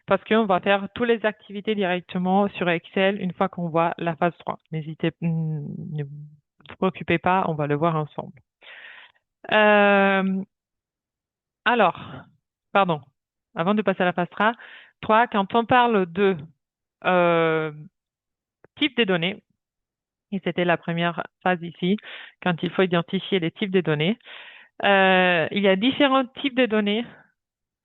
parce qu'on va faire toutes les activités directement sur Excel une fois qu'on voit la phase 3. Ne vous préoccupez pas, on va le voir ensemble. Alors, pardon, avant de passer à la phase 3, quand on parle de type de données, et c'était la première phase ici, quand il faut identifier les types de données, il y a différents types de données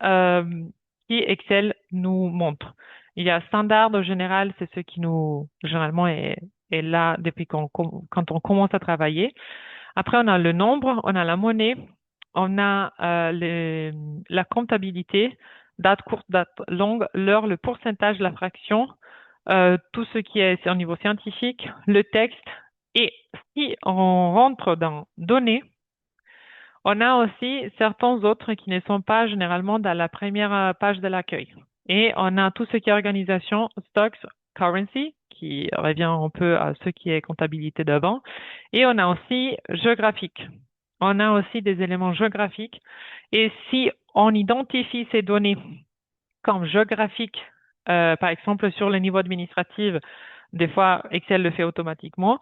qui Excel nous montre. Il y a standard en général, c'est ce qui nous généralement est là depuis quand on commence à travailler. Après, on a le nombre, on a la monnaie, on a la comptabilité, date courte, date longue, l'heure, le pourcentage, la fraction, tout ce qui est au niveau scientifique, le texte. Et si on rentre dans données, on a aussi certains autres qui ne sont pas généralement dans la première page de l'accueil. Et on a tout ce qui est organisation, stocks, currency, qui revient un peu à ce qui est comptabilité d'avant. Et on a aussi géographique. On a aussi des éléments géographiques. Et si on identifie ces données comme géographiques Par exemple, sur le niveau administratif, des fois, Excel le fait automatiquement.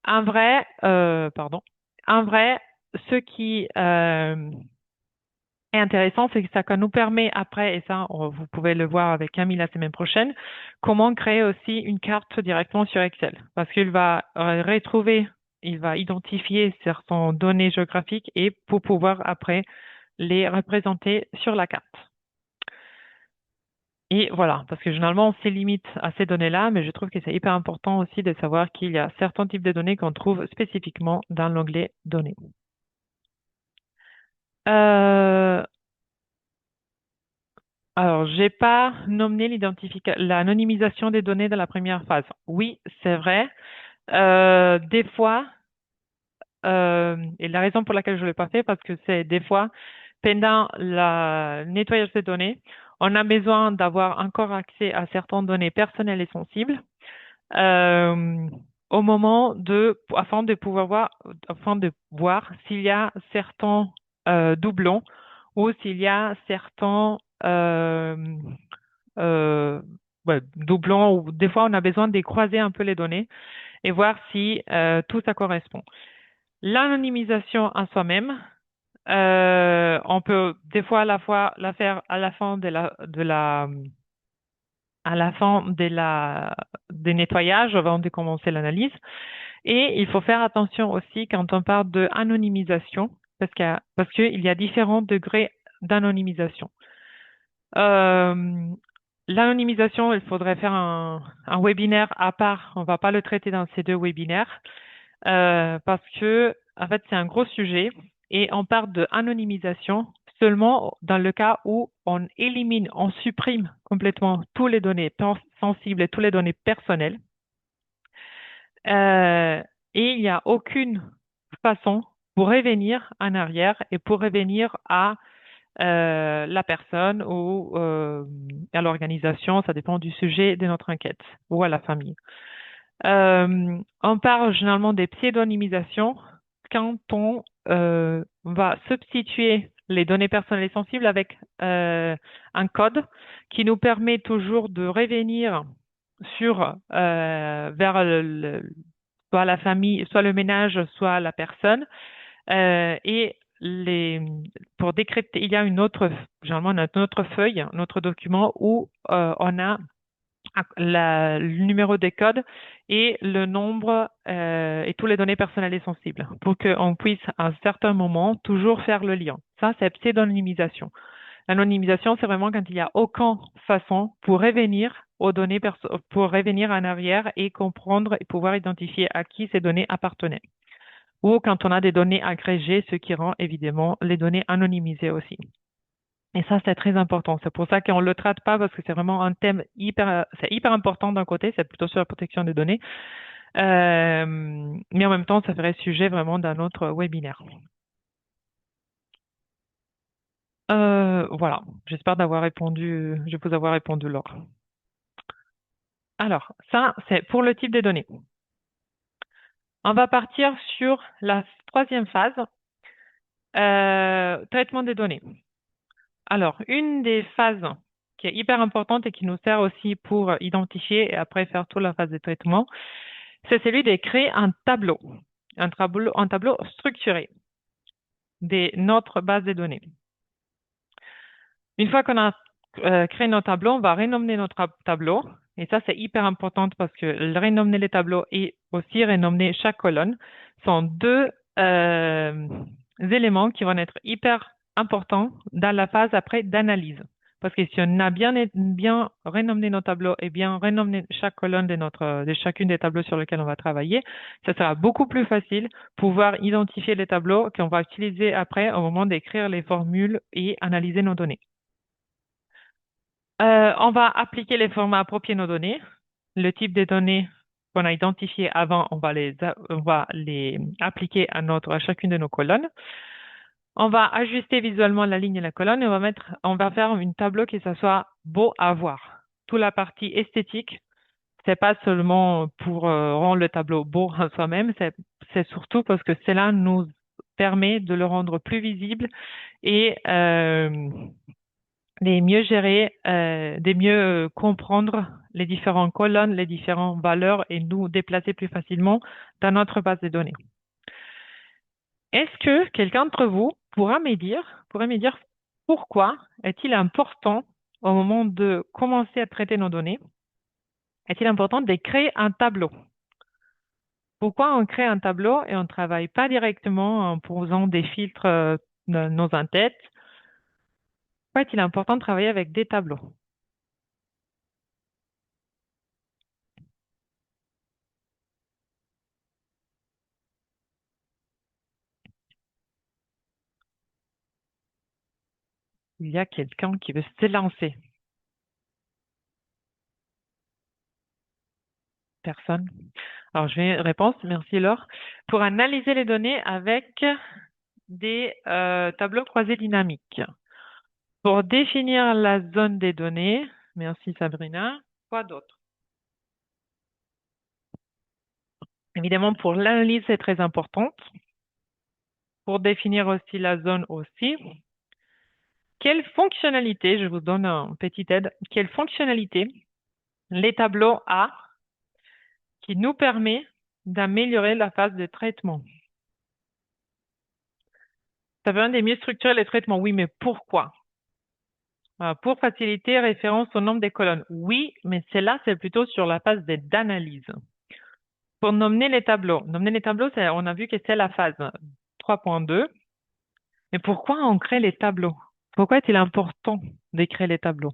Un vrai, pardon, un vrai, ce qui est intéressant, c'est que ça nous permet après, et ça, vous pouvez le voir avec Camille la semaine prochaine, comment créer aussi une carte directement sur Excel. Parce qu'il va retrouver, il va identifier certaines données géographiques et pour pouvoir après les représenter sur la carte. Et voilà, parce que généralement, on se limite à ces données-là, mais je trouve que c'est hyper important aussi de savoir qu'il y a certains types de données qu'on trouve spécifiquement dans l'onglet Données. Euh, alors, j'ai pas nommé l'anonymisation des données dans la première phase. Oui, c'est vrai. Des fois, et la raison pour laquelle je l'ai pas fait, parce que c'est des fois, pendant le nettoyage des données, on a besoin d'avoir encore accès à certaines données personnelles et sensibles euh, au moment afin de voir s'il y a certains doublons ou s'il y a certains euh, euh, doublons ou des fois on a besoin de croiser un peu les données et voir si tout ça correspond. L'anonymisation en soi-même, on peut des fois à la fois la faire à la fin à la fin des nettoyages avant de commencer l'analyse. Et il faut faire attention aussi quand on parle de anonymisation, parce qu'il y a différents degrés d'anonymisation. L'anonymisation, il faudrait faire un webinaire à part. On va pas le traiter dans ces deux webinaires parce que en fait c'est un gros sujet et on parle de anonymisation seulement dans le cas où on élimine, on supprime complètement toutes les données sensibles et toutes les données personnelles. Et il n'y a aucune façon pour revenir en arrière et pour revenir à la personne ou à l'organisation, ça dépend du sujet de notre enquête, ou à la famille. On parle généralement des pseudonymisations quand on va substituer les données personnelles sensibles avec un code qui nous permet toujours de revenir vers soit la famille, soit le ménage, soit la personne. Et pour décrypter, il y a généralement une autre feuille, un autre document où on a le numéro des codes et le nombre et toutes les données personnelles et sensibles pour qu'on puisse à un certain moment toujours faire le lien. Ça, c'est pseudonymisation. L'anonymisation, c'est vraiment quand il n'y a aucune façon pour revenir aux données, pour revenir en arrière et comprendre et pouvoir identifier à qui ces données appartenaient. Ou quand on a des données agrégées, ce qui rend évidemment les données anonymisées aussi. Et ça, c'est très important. C'est pour ça qu'on ne le traite pas parce que c'est vraiment un thème c'est hyper important d'un côté, c'est plutôt sur la protection des données. Mais en même temps, ça ferait sujet vraiment d'un autre webinaire. Voilà. J'espère je vais vous avoir répondu, Laure. Alors, ça, c'est pour le type de données. On va partir sur la troisième phase, traitement des données. Alors, une des phases qui est hyper importante et qui nous sert aussi pour identifier et après faire toute la phase de traitement, c'est celui de créer un tableau structuré de notre base de données. Une fois qu'on a créé notre tableau, on va renommer notre tableau. Et ça, c'est hyper important parce que renommer les tableaux et aussi renommer chaque colonne sont deux éléments qui vont être hyper importants dans la phase après d'analyse. Parce que si on a bien renommé nos tableaux et bien renommé chaque colonne de chacune des tableaux sur lesquels on va travailler, ça sera beaucoup plus facile pouvoir identifier les tableaux qu'on va utiliser après au moment d'écrire les formules et analyser nos données. On va appliquer les formats appropriés nos données. Le type de données qu'on a identifié avant, on va les appliquer à chacune de nos colonnes. On va ajuster visuellement la ligne et la colonne et on va faire une tableau qui soit beau à voir. Toute la partie esthétique, c'est pas seulement pour rendre le tableau beau en soi-même, c'est surtout parce que cela nous permet de le rendre plus visible et de mieux gérer, de mieux comprendre les différentes colonnes, les différentes valeurs et nous déplacer plus facilement dans notre base de données. Est-ce que quelqu'un d'entre vous pourrait me dire pourquoi est-il important au moment de commencer à traiter nos données, est-il important de créer un tableau? Pourquoi on crée un tableau et on ne travaille pas directement en posant des filtres dans nos en-têtes? Pourquoi est-il important de travailler avec des tableaux? Il y a quelqu'un qui veut se lancer. Personne. Alors, je vais réponse. Merci Laure. Pour analyser les données avec des tableaux croisés dynamiques. Pour définir la zone des données, merci Sabrina. Quoi d'autre? Évidemment, pour l'analyse, c'est très important. Pour définir aussi la zone aussi. Quelle fonctionnalité, je vous donne une petite aide, quelle fonctionnalité les tableaux ont qui nous permet d'améliorer la phase de traitement? Ça permet de mieux structurer les traitements. Oui, mais pourquoi? Pour faciliter référence au nombre des colonnes. Oui, mais celle-là, c'est plutôt sur la phase d'analyse. Pour nommer les tableaux. Nommer les tableaux, on a vu que c'est la phase 3.2. Mais pourquoi on crée les tableaux? Pourquoi est-il important de créer les tableaux?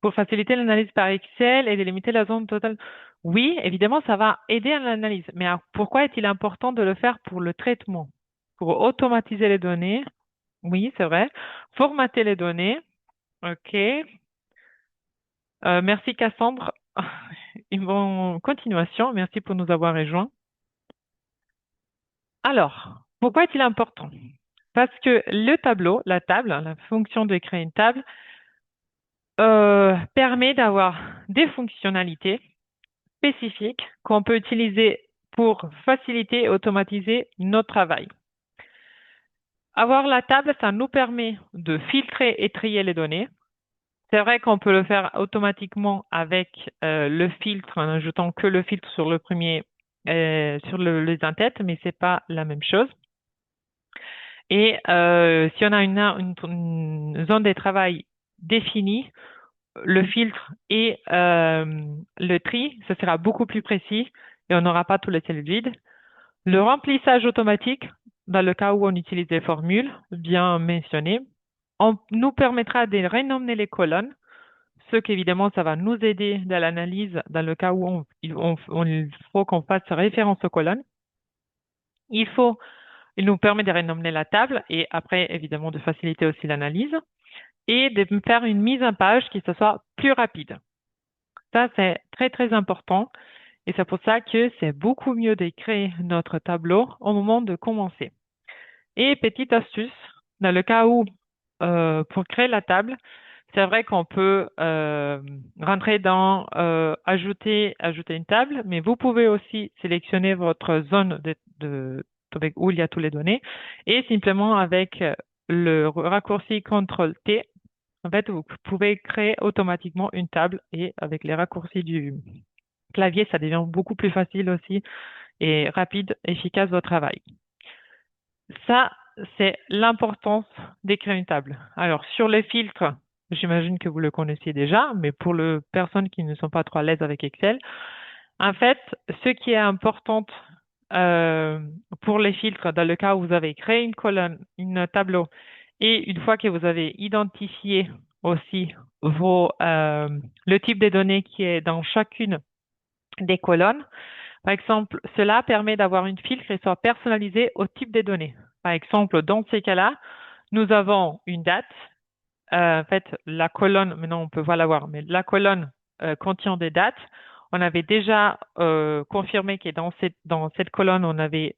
Pour faciliter l'analyse par Excel et délimiter la zone totale. Oui, évidemment, ça va aider à l'analyse. Mais alors, pourquoi est-il important de le faire pour le traitement? Pour automatiser les données. Oui, c'est vrai. Formater les données. OK. Merci Cassandre. Une bonne continuation. Merci pour nous avoir rejoints. Alors, pourquoi est-il important? Parce que le tableau, la table, la fonction de créer une table, permet d'avoir des fonctionnalités spécifiques qu'on peut utiliser pour faciliter et automatiser notre travail. Avoir la table, ça nous permet de filtrer et trier les données. C'est vrai qu'on peut le faire automatiquement avec le filtre, en ajoutant que le filtre sur le premier, sur les en-têtes, mais c'est pas la même chose. Et si on a une zone de travail définie, le filtre et le tri, ce sera beaucoup plus précis et on n'aura pas tous les cellules vides. Le remplissage automatique, dans le cas où on utilise des formules bien mentionnées, nous permettra de renommer les colonnes, ce qu'évidemment, ça va nous aider dans l'analyse dans le cas où il faut qu'on fasse référence aux colonnes. Il nous permet de renommer la table et après, évidemment, de faciliter aussi l'analyse et de faire une mise en page qui soit plus rapide. Ça, c'est très, très important et c'est pour ça que c'est beaucoup mieux de créer notre tableau au moment de commencer. Et petite astuce, dans le cas où, pour créer la table, c'est vrai qu'on peut rentrer dans ajouter une table, mais vous pouvez aussi sélectionner votre zone où il y a toutes les données et simplement avec le raccourci CTRL-T, en fait, vous pouvez créer automatiquement une table et avec les raccourcis du clavier, ça devient beaucoup plus facile aussi et rapide, efficace votre travail. Ça, c'est l'importance d'écrire une table. Alors, sur les filtres, j'imagine que vous le connaissiez déjà, mais pour les personnes qui ne sont pas trop à l'aise avec Excel, en fait, ce qui est important pour les filtres, dans le cas où vous avez créé une colonne, un tableau, et une fois que vous avez identifié aussi le type de données qui est dans chacune des colonnes, par exemple, cela permet d'avoir une filtre qui soit personnalisée au type de données. Par exemple, dans ces cas-là, nous avons une date. En fait, la colonne, maintenant on peut pas la voir, mais la colonne contient des dates. On avait déjà confirmé que dans cette colonne, on avait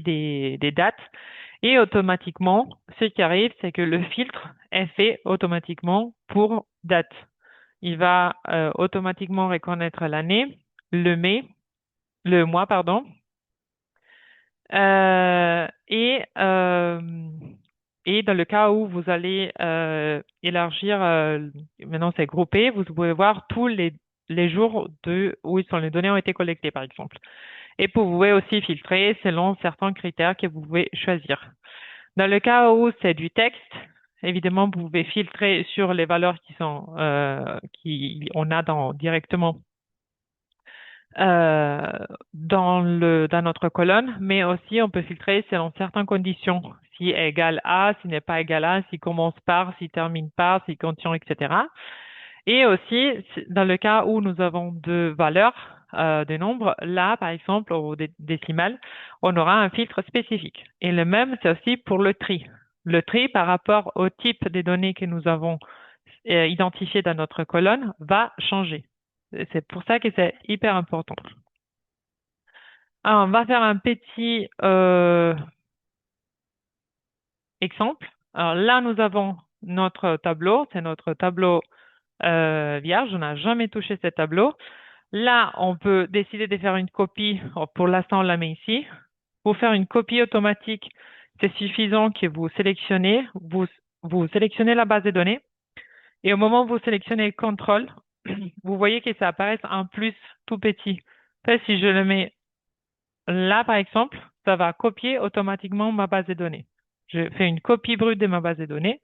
des dates. Et automatiquement, ce qui arrive, c'est que le filtre est fait automatiquement pour date. Il va automatiquement reconnaître l'année, le mois, pardon. Et Et dans le cas où vous allez élargir, maintenant c'est groupé, vous pouvez voir tous les jours où les données ont été collectées, par exemple. Et vous pouvez aussi filtrer selon certains critères que vous pouvez choisir. Dans le cas où c'est du texte, évidemment, vous pouvez filtrer sur les valeurs qui on a directement dans notre colonne, mais aussi on peut filtrer selon certaines conditions. Si est égal à, si n'est pas égal à, si commence par, si termine par, si contient, etc. Et aussi, dans le cas où nous avons deux valeurs, des nombres, là, par exemple, au décimal, on aura un filtre spécifique. Et le même, c'est aussi pour le tri. Le tri par rapport au type des données que nous avons identifiées dans notre colonne va changer. C'est pour ça que c'est hyper important. Alors, on va faire un petit exemple. Alors là, nous avons notre tableau. C'est notre tableau vierge. On n'a jamais touché ce tableau. Là, on peut décider de faire une copie. Pour l'instant, on la met ici. Pour faire une copie automatique, c'est suffisant que vous sélectionnez, vous sélectionnez la base de données. Et au moment où vous sélectionnez contrôle, vous voyez que ça apparaît en plus tout petit. En fait, si je le mets là, par exemple, ça va copier automatiquement ma base de données. Je fais une copie brute de ma base de données.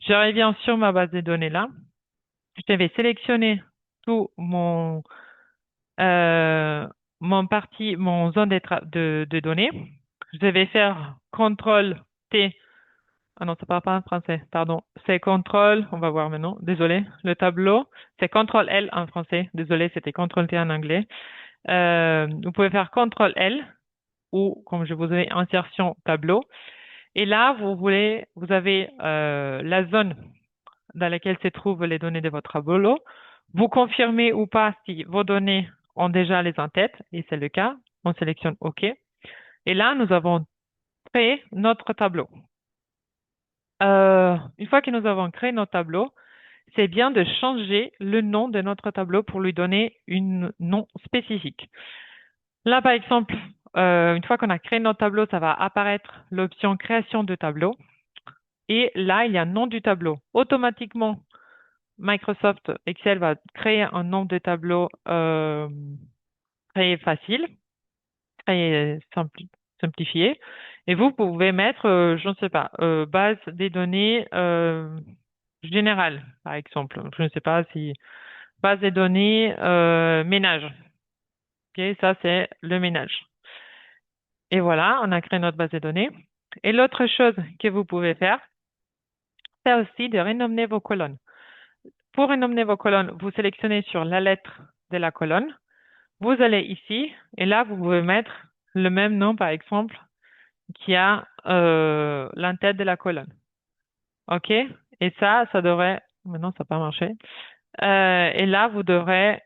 Je reviens sur ma base de données là. Je vais sélectionner tout euh, mon zone de données. Je vais faire CTRL T. Ah non, ça parle pas en français, pardon. C'est CTRL, on va voir maintenant, désolé. Le tableau, c'est CTRL L en français. Désolé, c'était CTRL T en anglais. Vous pouvez faire CTRL L ou, comme je vous ai insertion tableau. Et là, vous avez la zone dans laquelle se trouvent les données de votre tableau. Vous confirmez ou pas si vos données ont déjà les en-têtes, et c'est le cas. On sélectionne OK. Et là, nous avons créé notre tableau. Une fois que nous avons créé notre tableau, c'est bien de changer le nom de notre tableau pour lui donner un nom spécifique. Là, par exemple, une fois qu'on a créé notre tableau, ça va apparaître l'option création de tableau. Et là, il y a un nom du tableau. Automatiquement, Microsoft Excel va créer un nom de tableau très facile, très simplifié. Et vous pouvez mettre, je ne sais pas, base des données générales, par exemple. Je ne sais pas si base des données ménage. Ok, ça c'est le ménage. Et voilà, on a créé notre base de données. Et l'autre chose que vous pouvez faire, c'est aussi de renommer vos colonnes. Pour renommer vos colonnes, vous sélectionnez sur la lettre de la colonne. Vous allez ici, et là, vous pouvez mettre le même nom, par exemple, qui a l'entête de la colonne. OK? Et ça devrait... Maintenant, ça n'a pas marché. Et là, vous devrez...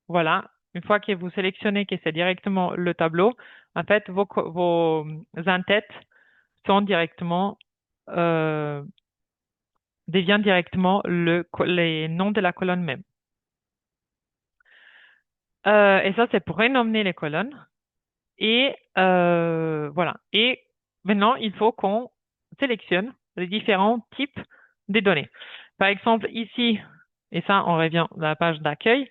Voilà. Une fois que vous sélectionnez que c'est directement le tableau, en fait, vos entêtes sont directement... deviennent directement les noms de la colonne même. Et ça, c'est pour renommer les colonnes. Et voilà. Et maintenant, il faut qu'on sélectionne les différents types de données. Par exemple, ici, et ça, on revient à la page d'accueil,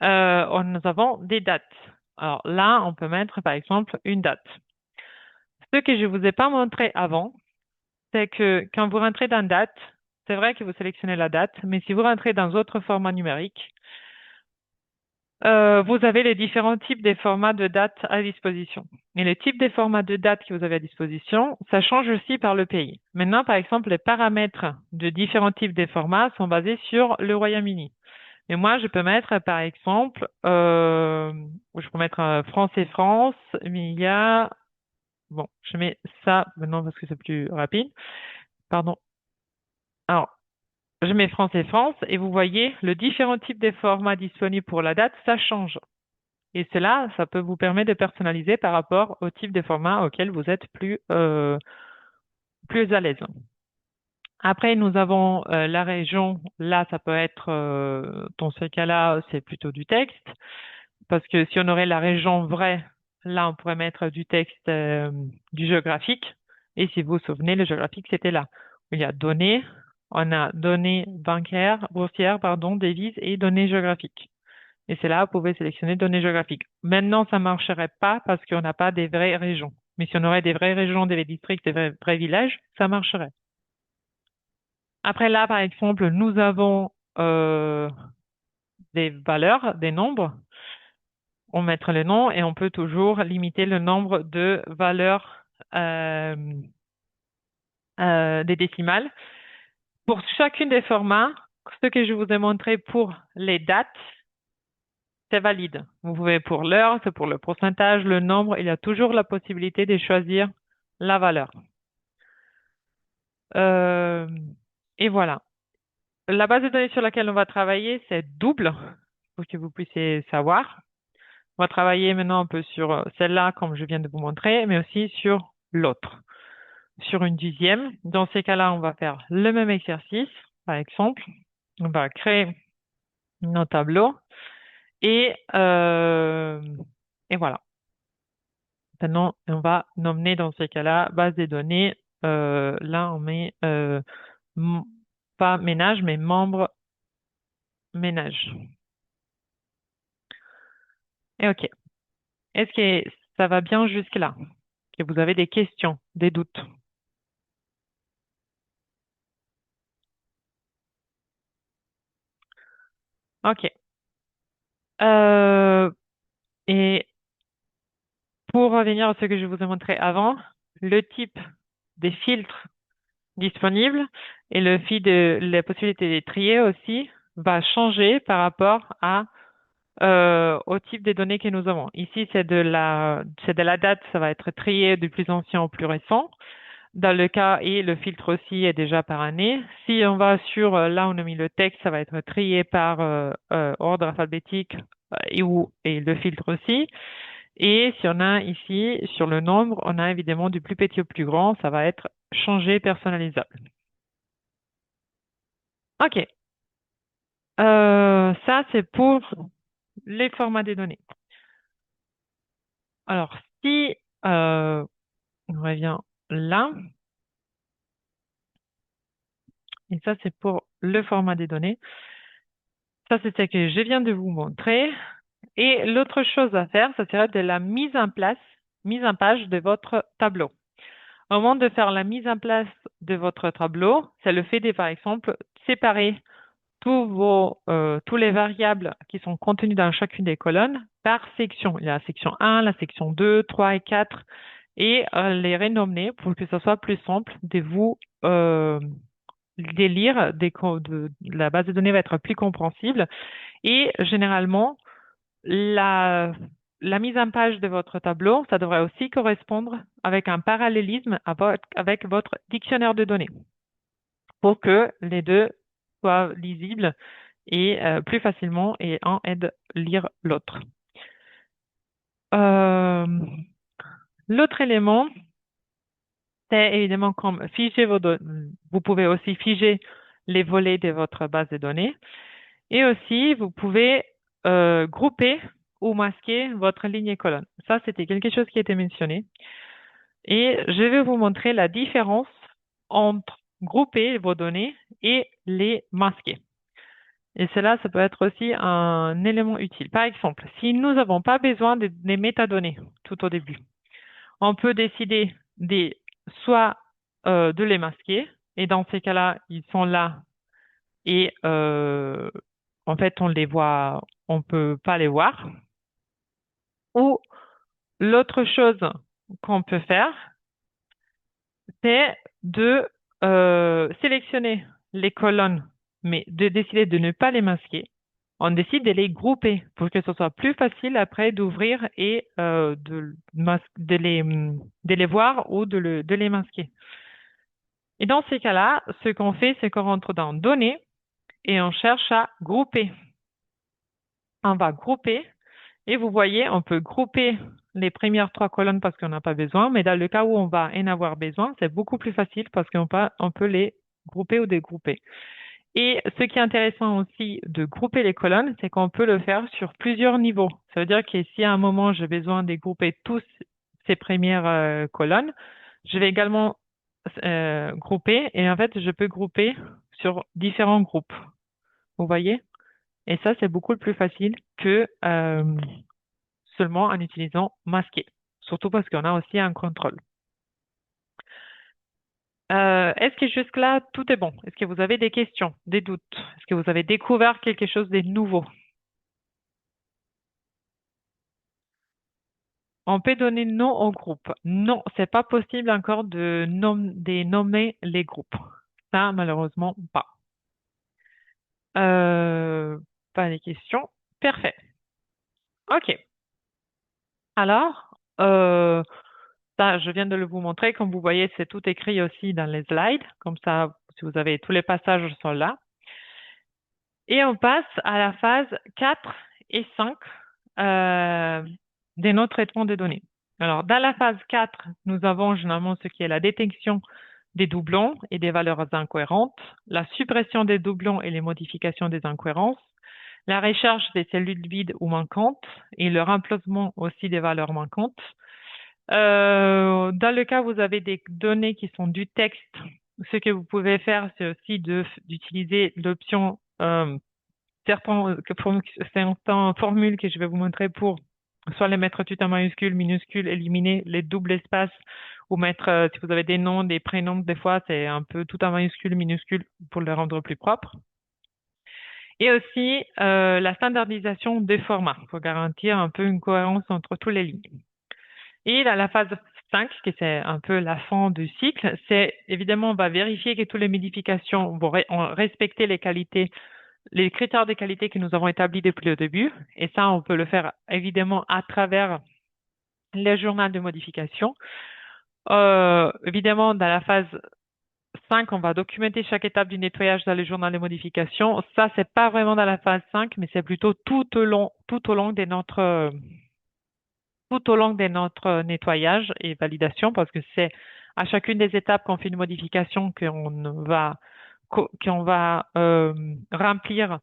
nous avons des dates. Alors là, on peut mettre, par exemple, une date. Ce que je ne vous ai pas montré avant, c'est que quand vous rentrez dans date, c'est vrai que vous sélectionnez la date, mais si vous rentrez dans d'autres formats numériques, vous avez les différents types de formats de date à disposition. Et les types de formats de date que vous avez à disposition, ça change aussi par le pays. Maintenant, par exemple, les paramètres de différents types de formats sont basés sur le Royaume-Uni. Et moi, je peux mettre, par exemple, je peux mettre France et France, mais il y a... Bon, je mets ça maintenant parce que c'est plus rapide. Pardon. Alors, je mets France et France et vous voyez, le différent type de formats disponibles pour la date, ça change. Et cela, ça peut vous permettre de personnaliser par rapport au type de format auquel vous êtes plus à l'aise. Après, nous avons la région. Là, ça peut être, dans ce cas-là, c'est plutôt du texte. Parce que si on aurait la région vraie, là, on pourrait mettre du texte, du géographique. Et si vous vous souvenez, le géographique, c'était là. Il y a données, on a données bancaires, boursières, pardon, devises et données géographiques. Et c'est là où vous pouvez sélectionner données géographiques. Maintenant, ça marcherait pas parce qu'on n'a pas des vraies régions. Mais si on aurait des vraies régions, des districts, des vrais villages, ça marcherait. Après là, par exemple, nous avons des valeurs, des nombres. On met le nom et on peut toujours limiter le nombre de valeurs euh, des décimales. Pour chacune des formats, ce que je vous ai montré pour les dates, c'est valide. Vous pouvez pour l'heure, c'est pour le pourcentage, le nombre, il y a toujours la possibilité de choisir la valeur. Euh, et voilà. La base de données sur laquelle on va travailler, c'est double, pour que vous puissiez savoir. On va travailler maintenant un peu sur celle-là, comme je viens de vous montrer, mais aussi sur l'autre, sur une dixième. Dans ces cas-là, on va faire le même exercice. Par exemple, on va créer nos tableaux et, et voilà. Maintenant, on va nommer dans ces cas-là base des données. Là, on met pas ménage, mais membre ménage. Et OK. Est-ce que ça va bien jusque-là? Que vous avez des questions, des doutes? OK. Euh, et pour revenir à ce que je vous ai montré avant, le type des filtres disponibles et la possibilité de les trier aussi va changer par rapport au type des données que nous avons. Ici, c'est de la date, ça va être trié du plus ancien au plus récent. Dans le cas et le filtre aussi est déjà par année. Si on va sur là où on a mis le texte, ça va être trié par ordre alphabétique et le filtre aussi. Et si on a ici sur le nombre, on a évidemment du plus petit au plus grand, ça va être changé personnalisable. OK. Ça, c'est pour les formats des données. Alors, si on revient là, et ça, c'est pour le format des données. Ça, c'est ce que je viens de vous montrer. Et l'autre chose à faire, ça serait de la mise en page de votre tableau. Au moment de faire la mise en place de votre tableau, c'est le fait de, par exemple, séparer tous les variables qui sont contenues dans chacune des colonnes par section. Il y a la section 1, la section 2, 3 et 4 et les renommer pour que ce soit plus simple de vous les lire, la base de données va être plus compréhensible et généralement la mise en page de votre tableau, ça devrait aussi correspondre avec un parallélisme avec votre dictionnaire de données pour que les deux soient lisibles et plus facilement et un aide à lire l'autre. L'autre élément, c'est évidemment comme figer vos données. Vous pouvez aussi figer les volets de votre base de données et aussi vous pouvez grouper ou masquer votre ligne et colonne. Ça, c'était quelque chose qui a été mentionné. Et je vais vous montrer la différence entre grouper vos données et les masquer. Et cela, ça peut être aussi un élément utile. Par exemple, si nous n'avons pas besoin des métadonnées tout au début, on peut décider soit de les masquer, et dans ces cas-là, ils sont là, et en fait, on les voit, on peut pas les voir. Ou l'autre chose qu'on peut faire, c'est de sélectionner les colonnes, mais de décider de ne pas les masquer. On décide de les grouper pour que ce soit plus facile après d'ouvrir et de les voir ou de les masquer. Et dans ces cas-là, ce qu'on fait, c'est qu'on rentre dans Données et on cherche à grouper. On va grouper et vous voyez, on peut grouper les premières trois colonnes parce qu'on n'a pas besoin, mais dans le cas où on va en avoir besoin, c'est beaucoup plus facile parce on peut les grouper ou dégrouper. Et ce qui est intéressant aussi de grouper les colonnes, c'est qu'on peut le faire sur plusieurs niveaux. Ça veut dire que si à un moment j'ai besoin de grouper tous ces premières colonnes, je vais également grouper et en fait, je peux grouper sur différents groupes. Vous voyez? Et ça, c'est beaucoup plus facile que seulement en utilisant masquer. Surtout parce qu'on a aussi un contrôle. Est-ce que jusque-là, tout est bon? Est-ce que vous avez des questions, des doutes? Est-ce que vous avez découvert quelque chose de nouveau? On peut donner nom au groupe. Non, c'est pas possible encore de nommer les groupes. Ça, malheureusement, pas. Euh, Pas de questions. Parfait. OK. Alors, ça, je viens de le vous montrer. Comme vous voyez, c'est tout écrit aussi dans les slides. Comme ça, si vous avez tous les passages sont là. Et on passe à la phase 4 et 5 de notre traitement de données. Alors, dans la phase 4, nous avons généralement ce qui est la détection des doublons et des valeurs incohérentes, la suppression des doublons et les modifications des incohérences, la recherche des cellules vides ou manquantes et le remplacement aussi des valeurs manquantes. Dans le cas où vous avez des données qui sont du texte, ce que vous pouvez faire, c'est aussi d'utiliser l'option certaines formules que je vais vous montrer pour soit les mettre tout en majuscule, minuscule, éliminer les doubles espaces ou mettre, si vous avez des noms, des prénoms, des fois, c'est un peu tout en majuscule, minuscule pour le rendre plus propre. Et aussi la standardisation des formats pour garantir un peu une cohérence entre toutes les lignes. Et dans la phase 5, qui c'est un peu la fin du cycle, c'est évidemment, on va vérifier que toutes les modifications vont respecter les qualités, les critères de qualité que nous avons établis depuis le début. Et ça, on peut le faire évidemment à travers les journaux de modification. Évidemment, dans la phase 5, on va documenter chaque étape du nettoyage dans le journal de modification. Ça, c'est pas vraiment dans la phase 5, mais c'est plutôt tout au long de notre nettoyage et validation, parce que c'est à chacune des étapes qu'on fait une modification qu'on va remplir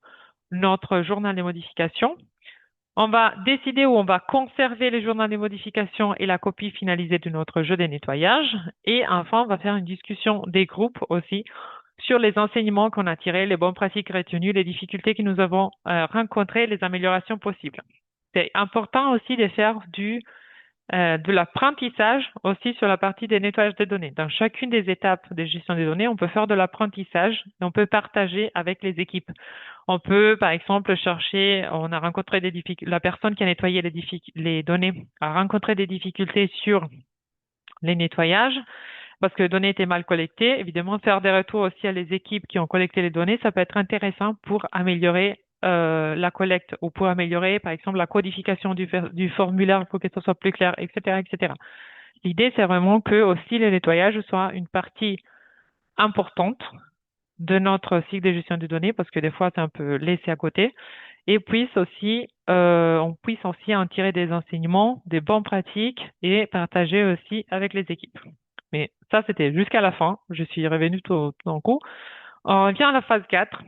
notre journal de modification. On va décider où on va conserver le journal de modification et la copie finalisée de notre jeu de nettoyage. Et enfin, on va faire une discussion des groupes aussi sur les enseignements qu'on a tirés, les bonnes pratiques retenues, les difficultés que nous avons rencontrées, les améliorations possibles. C'est important aussi de faire de l'apprentissage aussi sur la partie des nettoyages des données. Dans chacune des étapes de gestion des données, on peut faire de l'apprentissage et on peut partager avec les équipes. On peut, par exemple, chercher, on a rencontré des difficultés, la personne qui a nettoyé les données a rencontré des difficultés sur les nettoyages parce que les données étaient mal collectées. Évidemment, faire des retours aussi à les équipes qui ont collecté les données, ça peut être intéressant pour améliorer la collecte ou pour améliorer, par exemple, la codification du formulaire pour que ce soit plus clair, etc., etc. L'idée, c'est vraiment que aussi le nettoyage soit une partie importante de notre cycle de gestion des données, parce que des fois, c'est un peu laissé à côté, et on puisse aussi en tirer des enseignements, des bonnes pratiques et partager aussi avec les équipes. Mais ça, c'était jusqu'à la fin. Je suis revenu tout d'un coup. On vient à la phase 4.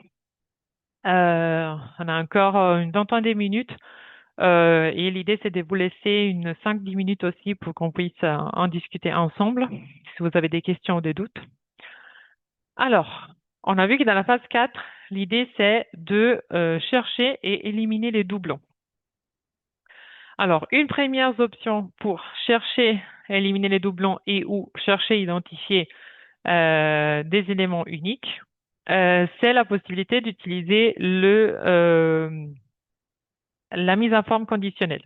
On a encore une vingtaine de minutes. Et l'idée, c'est de vous laisser une 5-10 minutes aussi pour qu'on puisse en discuter ensemble, si vous avez des questions ou des doutes. Alors, on a vu que dans la phase 4, l'idée, c'est de chercher et éliminer les doublons. Alors, une première option pour chercher, éliminer les doublons et ou chercher, identifier des éléments uniques, c'est la possibilité d'utiliser la mise en forme conditionnelle.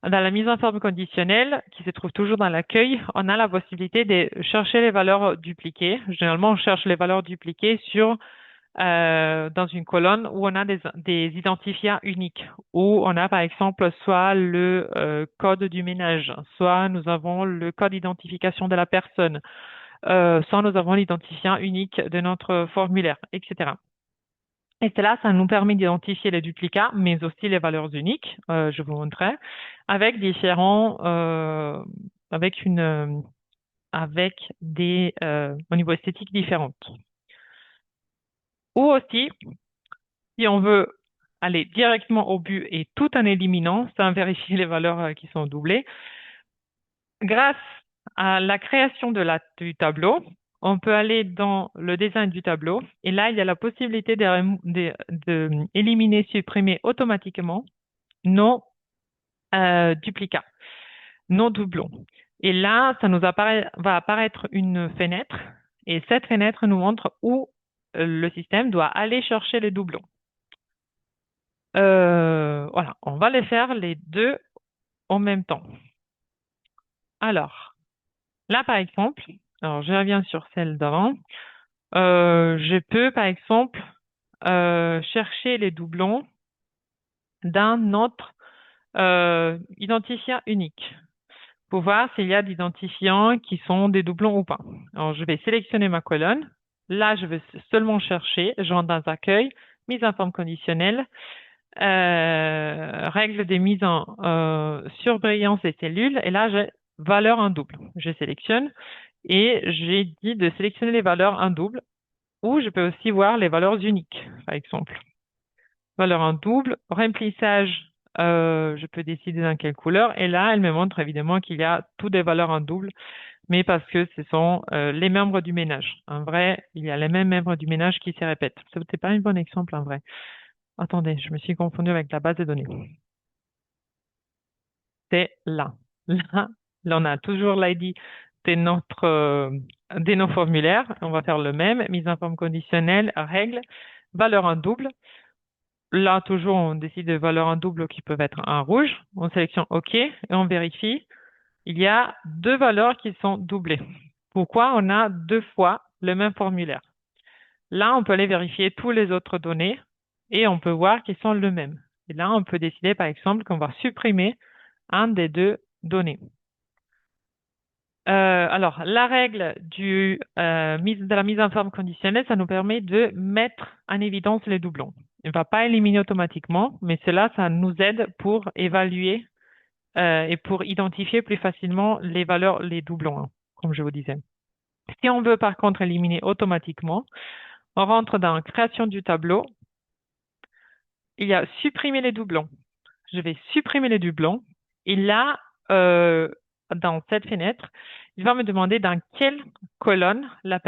Dans la mise en forme conditionnelle, qui se trouve toujours dans l'accueil, on a la possibilité de chercher les valeurs dupliquées. Généralement, on cherche les valeurs dupliquées dans une colonne où on a des identifiants uniques, où on a par exemple soit le code du ménage, soit nous avons le code d'identification de la personne, soit nous avons l'identifiant unique de notre formulaire, etc. Et cela, ça nous permet d'identifier les duplicats, mais aussi les valeurs uniques, je vous montrerai, avec au niveau esthétique différentes. Ou aussi, si on veut aller directement au but et tout en éliminant, sans vérifier les valeurs qui sont doublées, grâce à la création du tableau, on peut aller dans le design du tableau et là, il y a la possibilité de éliminer, supprimer automatiquement nos duplicats, nos doublons. Et là, va apparaître une fenêtre et cette fenêtre nous montre où le système doit aller chercher les doublons. Voilà, on va les faire les deux en même temps. Alors, là, par exemple, alors je reviens sur celle d'avant. Je peux, par exemple, chercher les doublons d'un autre identifiant unique pour voir s'il y a d'identifiants qui sont des doublons ou pas. Alors, je vais sélectionner ma colonne. Là, je vais seulement chercher, je rentre dans accueil, mise en forme conditionnelle, règle des mises en surbrillance des cellules. Et là, j'ai valeur en double. Je sélectionne et j'ai dit de sélectionner les valeurs en double ou je peux aussi voir les valeurs uniques, par exemple. Valeur en double, remplissage, je peux décider dans quelle couleur. Et là, elle me montre évidemment qu'il y a toutes des valeurs en double, mais parce que ce sont les membres du ménage. En vrai, il y a les mêmes membres du ménage qui se répètent. Ce n'est pas un bon exemple en vrai. Attendez, je me suis confondu avec la base de données. C'est là. Là, on a toujours l'ID de nos formulaires. On va faire le même. Mise en forme conditionnelle, règle, valeur en double. Là, toujours, on décide de valeurs en double qui peuvent être en rouge. On sélectionne OK et on vérifie. Il y a deux valeurs qui sont doublées. Pourquoi on a deux fois le même formulaire? Là, on peut aller vérifier toutes les autres données et on peut voir qu'ils sont le même. Et là, on peut décider, par exemple, qu'on va supprimer un des deux données. Alors, la règle de la mise en forme conditionnelle, ça nous permet de mettre en évidence les doublons. Il ne va pas éliminer automatiquement, mais cela, ça nous aide pour évaluer et pour identifier plus facilement les valeurs, les doublons, hein, comme je vous disais. Si on veut par contre éliminer automatiquement, on rentre dans création du tableau. Il y a supprimer les doublons. Je vais supprimer les doublons. Et là, dans cette fenêtre, il va me demander dans quelle colonne le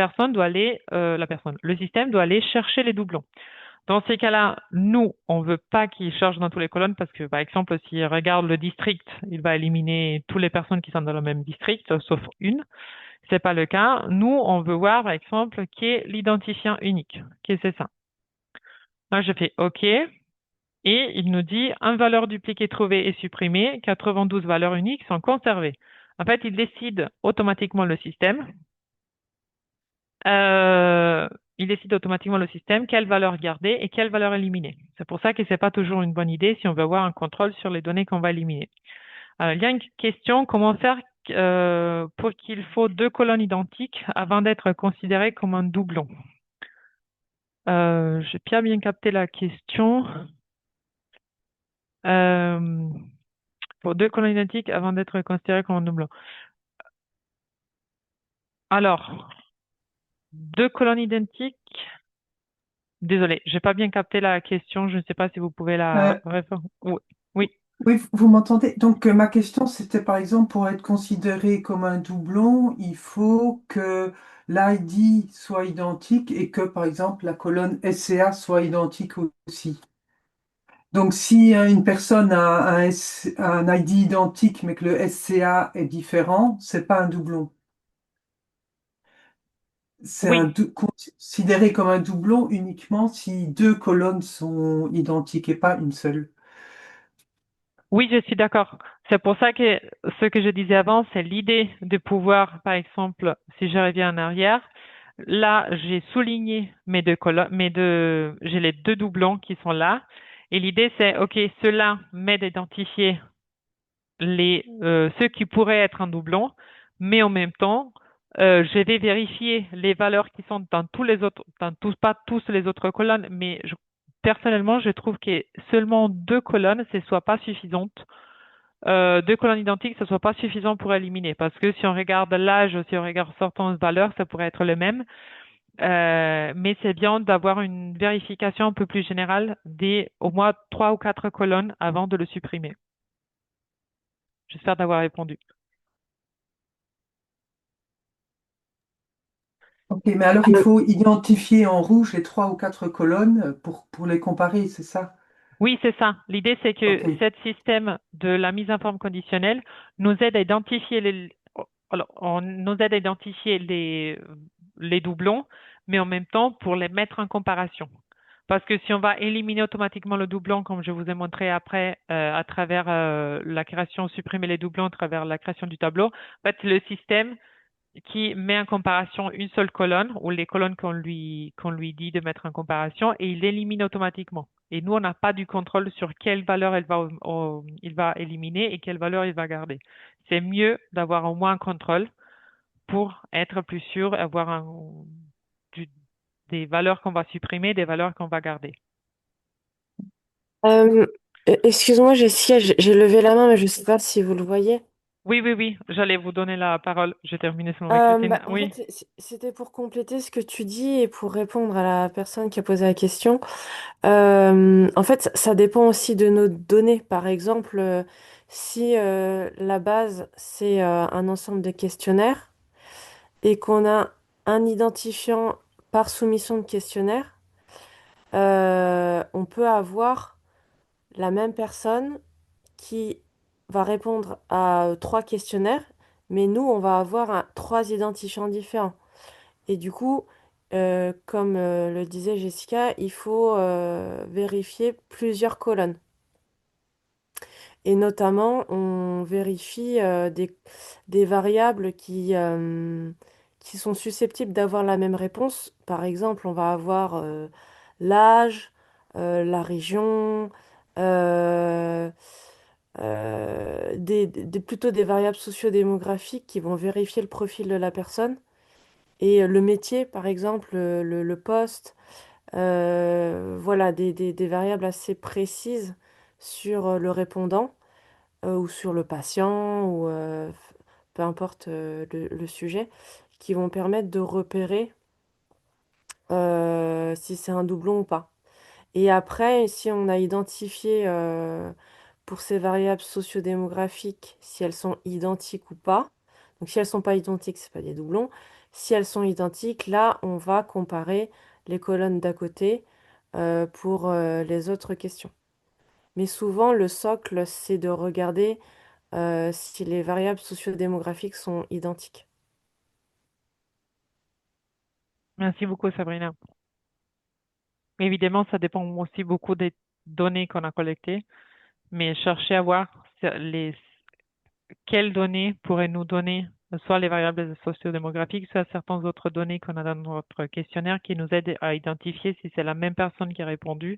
système doit aller chercher les doublons. Dans ces cas-là, nous, on veut pas qu'il cherche dans toutes les colonnes parce que, par exemple, s'il regarde le district, il va éliminer toutes les personnes qui sont dans le même district, sauf une. C'est pas le cas. Nous, on veut voir, par exemple, qui est l'identifiant unique. Qu'est-ce que c'est ça? Là, je fais OK. Et il nous dit, une valeur dupliquée trouvée et supprimée, 92 valeurs uniques sont conservées. En fait, il décide automatiquement le système. Quelle valeur garder et quelle valeur éliminer. C'est pour ça que c'est pas toujours une bonne idée si on veut avoir un contrôle sur les données qu'on va éliminer. Il y a une question, comment faire pour qu'il faut deux colonnes identiques avant d'être considéré comme un doublon? J'ai pas bien capté la question. Pour deux colonnes identiques avant d'être considéré comme un doublon. Alors, deux colonnes identiques. Désolé, j'ai pas bien capté la question. Je ne sais pas si vous pouvez la répondre. Oui. Oui. Oui, vous m'entendez? Donc, ma question, c'était par exemple, pour être considéré comme un doublon, il faut que l'ID soit identique et que, par exemple, la colonne SCA soit identique aussi. Donc, si une personne a un ID identique, mais que le SCA est différent, c'est pas un doublon. C'est Oui. considéré comme un doublon uniquement si deux colonnes sont identiques et pas une seule. Oui, je suis d'accord. C'est pour ça que ce que je disais avant, c'est l'idée de pouvoir, par exemple, si je reviens en arrière, là, j'ai souligné mes deux colonnes, j'ai les deux doublons qui sont là. Et l'idée, c'est, OK, cela m'aide à identifier ceux qui pourraient être un doublon, mais en même temps, je vais vérifier les valeurs qui sont dans pas tous les autres colonnes, mais personnellement, je trouve que seulement deux colonnes, ce soit pas suffisante. Deux colonnes identiques, ce soit pas suffisant pour éliminer, parce que si on regarde l'âge, si on regarde certaines valeurs, ça pourrait être le même. Mais c'est bien d'avoir une vérification un peu plus générale des au moins 3 ou 4 colonnes avant de le supprimer. J'espère d'avoir répondu. Ok, mais alors il faut identifier en rouge les trois ou quatre colonnes pour les comparer, c'est ça? Oui, c'est ça. L'idée, c'est que Ok. ce système de la mise en forme conditionnelle nous aide à identifier alors, on nous aide à identifier les doublons, mais en même temps pour les mettre en comparaison. Parce que si on va éliminer automatiquement le doublon, comme je vous ai montré après, à travers la création, supprimer les doublons à travers la création du tableau, en fait, le système qui met en comparaison une seule colonne ou les colonnes qu'on lui dit de mettre en comparaison et il élimine automatiquement. Et nous, on n'a pas du contrôle sur quelle valeur il va éliminer et quelle valeur il va garder. C'est mieux d'avoir au moins un contrôle pour être plus sûr, avoir du- des valeurs qu'on va supprimer, des valeurs qu'on va garder. Euh, Excuse-moi, Jessia, j'ai levé la main, mais je ne sais pas si vous le voyez. Oui, oui, oui, j'allais vous donner la parole. J'ai terminé selon avec Christine. En Oui. fait, c'était pour compléter ce que tu dis et pour répondre à la personne qui a posé la question. En fait, ça dépend aussi de nos données. Par exemple, si la base, c'est un ensemble de questionnaires et qu'on a un identifiant par soumission de questionnaire, on peut avoir la même personne qui va répondre à trois questionnaires, mais nous, on va avoir trois identifiants différents. Et du coup, comme le disait Jessica, il faut vérifier plusieurs colonnes. Et notamment, on vérifie des variables qui sont susceptibles d'avoir la même réponse. Par exemple, on va avoir l'âge, la région, euh, plutôt des variables sociodémographiques qui vont vérifier le profil de la personne. Et le métier, par exemple, le poste, voilà, des variables assez précises sur le répondant ou sur le patient, ou peu importe le sujet, qui vont permettre de repérer si c'est un doublon ou pas. Et après, si on a identifié pour ces variables sociodémographiques, si elles sont identiques ou pas, donc si elles sont pas identiques, c'est pas des doublons. Si elles sont identiques, là, on va comparer les colonnes d'à côté pour les autres questions. Mais souvent, le socle, c'est de regarder si les variables sociodémographiques sont identiques. Merci beaucoup, Sabrina. Évidemment, ça dépend aussi beaucoup des données qu'on a collectées, mais chercher à voir quelles données pourraient nous donner soit les variables sociodémographiques, soit certaines autres données qu'on a dans notre questionnaire qui nous aident à identifier si c'est la même personne qui a répondu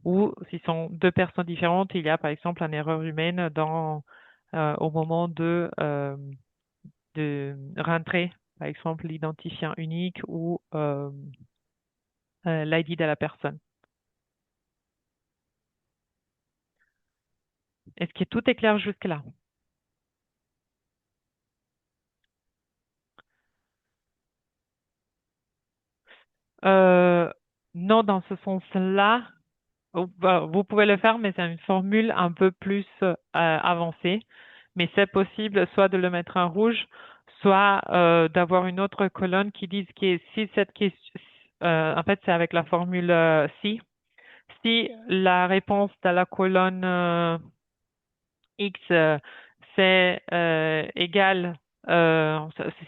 ou si sont deux personnes différentes. Il y a par exemple une erreur humaine au moment de rentrer, par exemple, l'identifiant unique ou l'ID de la personne. Est-ce que tout est clair jusque-là? Euh, non, dans ce sens-là, vous pouvez le faire, mais c'est une formule un peu plus avancée. Mais c'est possible soit de le mettre en rouge, soit d'avoir une autre colonne qui dise que si cette question, en fait, c'est avec la formule si la réponse de la colonne X, c'est égal,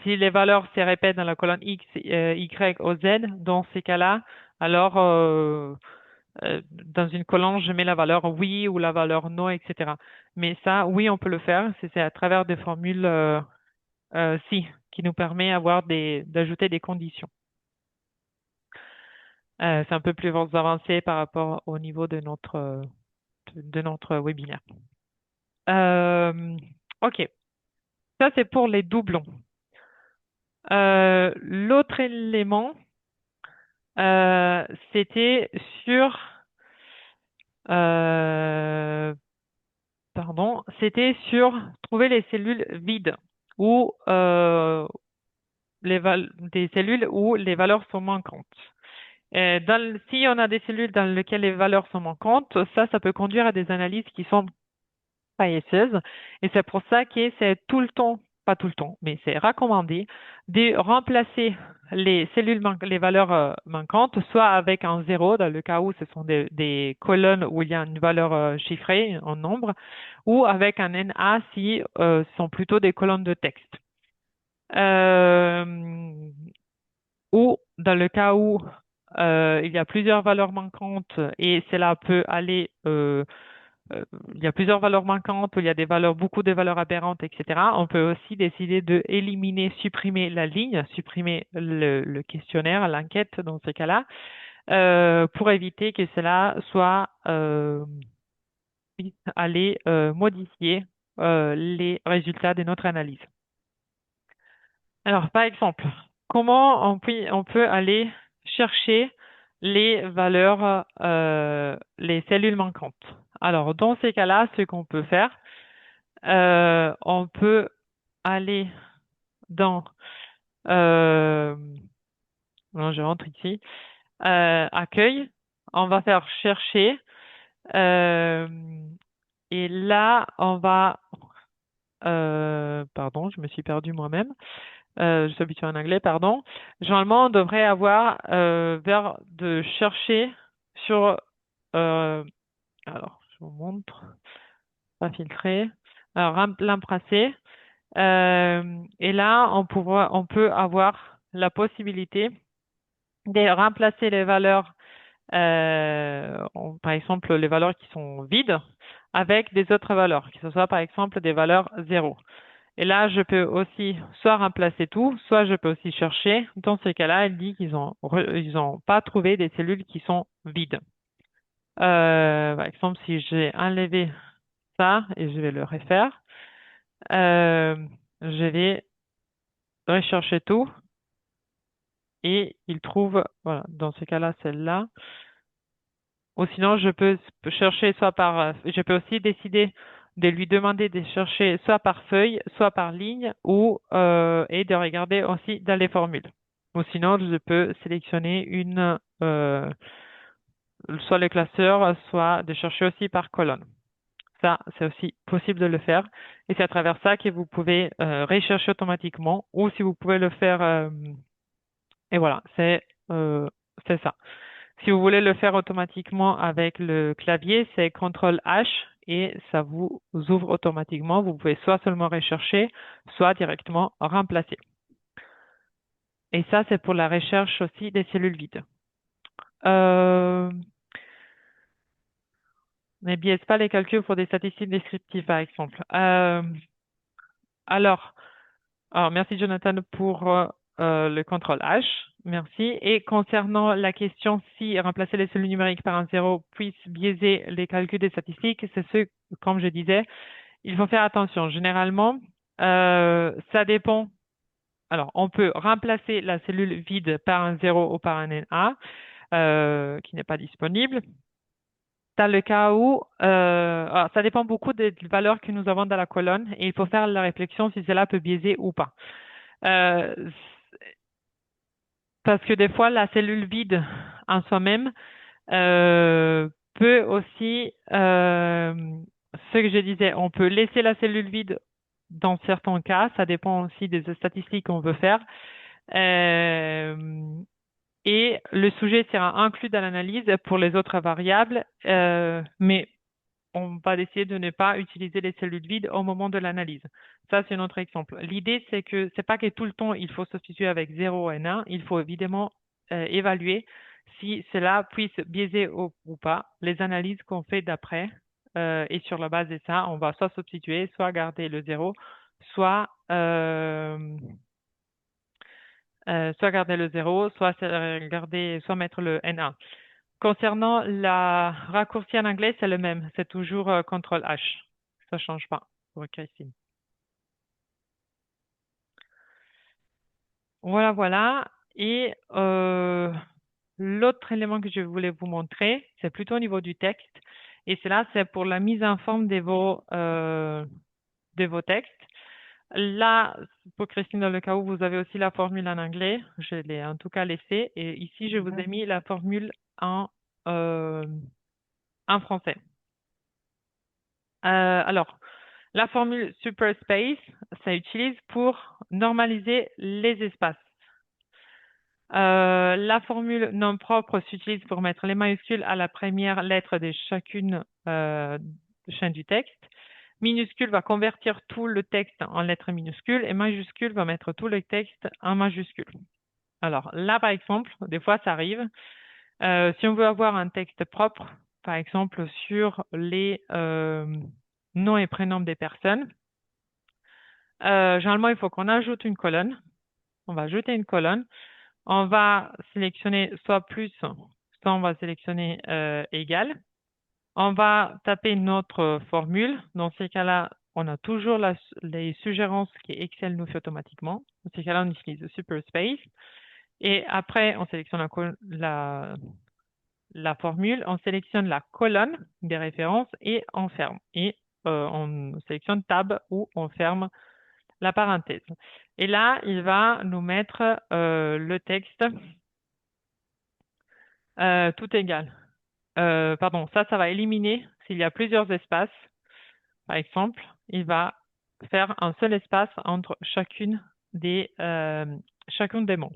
si les valeurs se répètent dans la colonne X, Y ou Z, dans ces cas-là, alors dans une colonne, je mets la valeur oui ou la valeur non, etc. Mais ça, oui, on peut le faire. C'est à travers des formules si qui nous permet d'ajouter des conditions. C'est un peu plus avancé par rapport au niveau de notre webinaire. OK. Ça, c'est pour les doublons. L'autre élément, c'était sur, euh, c'était sur trouver les cellules vides ou des cellules où les valeurs sont manquantes. Si on a des cellules dans lesquelles les valeurs sont manquantes, ça peut conduire à des analyses qui sont paresseuses. Et c'est pour ça que c'est tout le temps pas tout le temps, mais c'est recommandé de remplacer les valeurs manquantes, soit avec un zéro, dans le cas où ce sont des colonnes où il y a une valeur chiffrée en nombre, ou avec un NA si ce sont plutôt des colonnes de texte. Euh, ou dans le cas où il y a plusieurs valeurs manquantes et cela peut aller, il y a plusieurs valeurs manquantes, où il y a des valeurs, beaucoup de valeurs aberrantes, etc. On peut aussi décider de éliminer, supprimer la ligne, supprimer le questionnaire, l'enquête dans ce cas-là, pour éviter que cela soit puisse aller modifier les résultats de notre analyse. Alors, par exemple, comment on peut aller chercher les valeurs, les cellules manquantes? Alors, dans ces cas-là, ce qu'on peut faire, on peut aller dans, euh, non, je rentre ici, accueil, on va faire chercher, euh, et là, on va, pardon, je me suis perdu moi-même. Je suis habitué en anglais, pardon. Généralement, on devrait avoir vers de chercher sur, euh, alors, je vous montre, pas filtrer, alors, l'embrasser. Et là, on peut avoir la possibilité de remplacer les valeurs, par exemple, les valeurs qui sont vides avec des autres valeurs, que ce soit par exemple des valeurs zéro. Et là, je peux aussi soit remplacer tout, soit je peux aussi chercher. Dans ce cas-là, elle dit ils ont pas trouvé des cellules qui sont vides. Par exemple, si j'ai enlevé ça et je vais le refaire, euh, je vais rechercher tout et il trouve, voilà, dans ce cas-là, celle-là. Ou sinon, je peux chercher soit je peux aussi décider de lui demander de chercher soit par feuille, soit par ligne, ou et de regarder aussi dans les formules. Ou sinon, je peux sélectionner soit le classeur, soit de chercher aussi par colonne. Ça, c'est aussi possible de le faire. Et c'est à travers ça que vous pouvez rechercher automatiquement, ou si vous pouvez le faire, et voilà, c'est ça. Si vous voulez le faire automatiquement avec le clavier, c'est CTRL H et ça vous ouvre automatiquement. Vous pouvez soit seulement rechercher, soit directement remplacer. Et ça, c'est pour la recherche aussi des cellules vides. Ne biaise pas les calculs pour des statistiques descriptives, par exemple. Alors, merci Jonathan pour le contrôle H. Merci. Et concernant la question si remplacer les cellules numériques par un zéro puisse biaiser les calculs des statistiques, c'est ce, comme je disais, il faut faire attention. Généralement, ça dépend. Alors, on peut remplacer la cellule vide par un zéro ou par un NA qui n'est pas disponible. Dans le cas où, ça dépend beaucoup des valeurs que nous avons dans la colonne et il faut faire la réflexion si cela peut biaiser ou pas. Parce que des fois, la cellule vide en soi-même peut aussi, ce que je disais, on peut laisser la cellule vide dans certains cas, ça dépend aussi des statistiques qu'on veut faire. Et le sujet sera inclus dans l'analyse pour les autres variables, mais on va essayer de ne pas utiliser les cellules vides au moment de l'analyse. Ça, c'est notre exemple. L'idée, c'est que c'est pas que tout le temps il faut substituer avec 0 et 1. Il faut évidemment évaluer si cela puisse biaiser ou pas les analyses qu'on fait d'après. Et sur la base de ça, on va soit substituer, soit garder le 0, soit garder le 0, soit mettre le N1. Concernant la raccourci en anglais, c'est le même. C'est toujours CTRL H. Ça change pas pour Christine. Voilà, voilà. Et l'autre élément que je voulais vous montrer, c'est plutôt au niveau du texte. Et cela, c'est pour la mise en forme de vos textes. Là, pour Christine, dans le cas où vous avez aussi la formule en anglais, je l'ai en tout cas laissée. Et ici, je vous ai mis la formule en français. Alors, La formule superspace, ça utilise pour normaliser les espaces. La formule non propre s'utilise pour mettre les majuscules à la première lettre de chacune chaîne du texte. Minuscule va convertir tout le texte en lettres minuscules et majuscule va mettre tout le texte en majuscule. Alors là, par exemple, des fois ça arrive. Si on veut avoir un texte propre, par exemple sur les noms et prénoms des personnes, généralement il faut qu'on ajoute une colonne. On va ajouter une colonne. On va sélectionner soit plus, soit on va sélectionner égal. On va taper notre formule. Dans ces cas-là, on a toujours les suggérances qui Excel nous fait automatiquement. Dans ces cas-là, on utilise le superspace. Et après, on sélectionne la formule, on sélectionne la colonne des références et on ferme. Et on sélectionne tab ou on ferme la parenthèse. Et là, il va nous mettre le texte tout égal. Pardon, ça va éliminer s'il y a plusieurs espaces. Par exemple, il va faire un seul espace entre chacun des mots.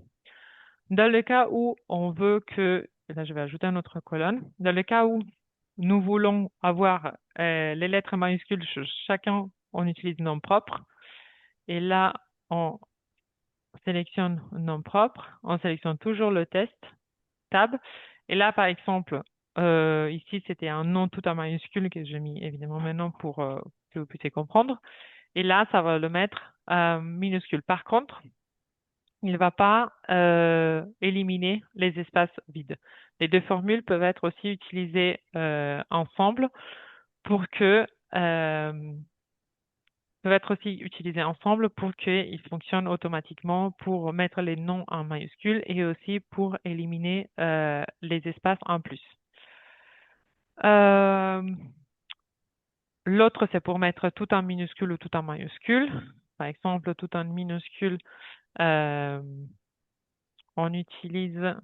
Dans le cas où on veut que, là je vais ajouter une autre colonne, dans le cas où nous voulons avoir les lettres majuscules chacun, on utilise nom propre. Et là, on sélectionne nom propre, on sélectionne toujours le test, tab. Et là, par exemple, ici, c'était un nom tout en majuscule que j'ai mis évidemment maintenant pour que vous puissiez comprendre. Et là, ça va le mettre minuscule. Par contre, il ne va pas éliminer les espaces vides. Les deux formules peuvent être aussi utilisées ensemble pour que qu'ils fonctionnent automatiquement pour mettre les noms en majuscules et aussi pour éliminer les espaces en plus. L'autre, c'est pour mettre tout en minuscule ou tout en majuscule. Par exemple, tout en minuscule, on utilise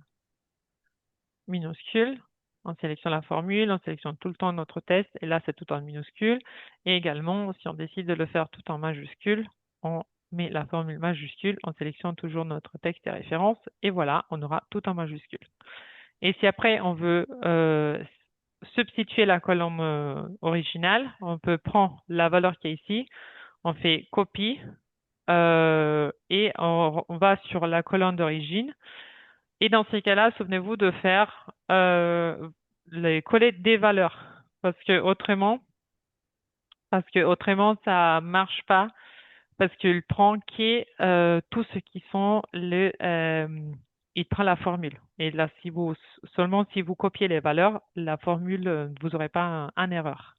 minuscule. On sélectionne la formule, on sélectionne tout le temps notre test, et là, c'est tout en minuscule. Et également, si on décide de le faire tout en majuscule, on met la formule majuscule, on sélectionne toujours notre texte et référence, et voilà, on aura tout en majuscule. Et si après, on veut substituer la colonne originale, on peut prendre la valeur qui est ici, on fait copie, et on va sur la colonne d'origine. Et dans ces cas-là, souvenez-vous de faire coller des valeurs. Parce que autrement, ça marche pas. Parce qu'il prend tout ce qui sont il prend la formule. Et là, seulement si vous copiez les valeurs, la formule, vous n'aurez pas un erreur.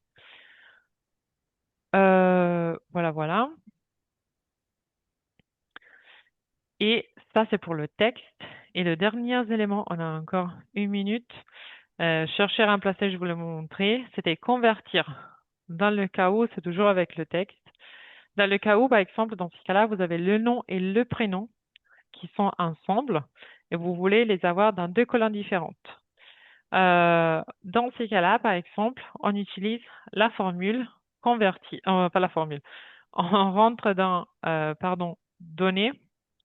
Voilà. Et ça, c'est pour le texte. Et le dernier élément, on a encore 1 minute. Chercher à remplacer, je vous l'ai montré, c'était convertir. Dans le cas où, c'est toujours avec le texte. Dans le cas où, par exemple, dans ce cas-là, vous avez le nom et le prénom qui sont ensemble et vous voulez les avoir dans 2 colonnes différentes. Dans ces cas-là, par exemple, on utilise la formule convertir, pas la formule. On rentre dans, données,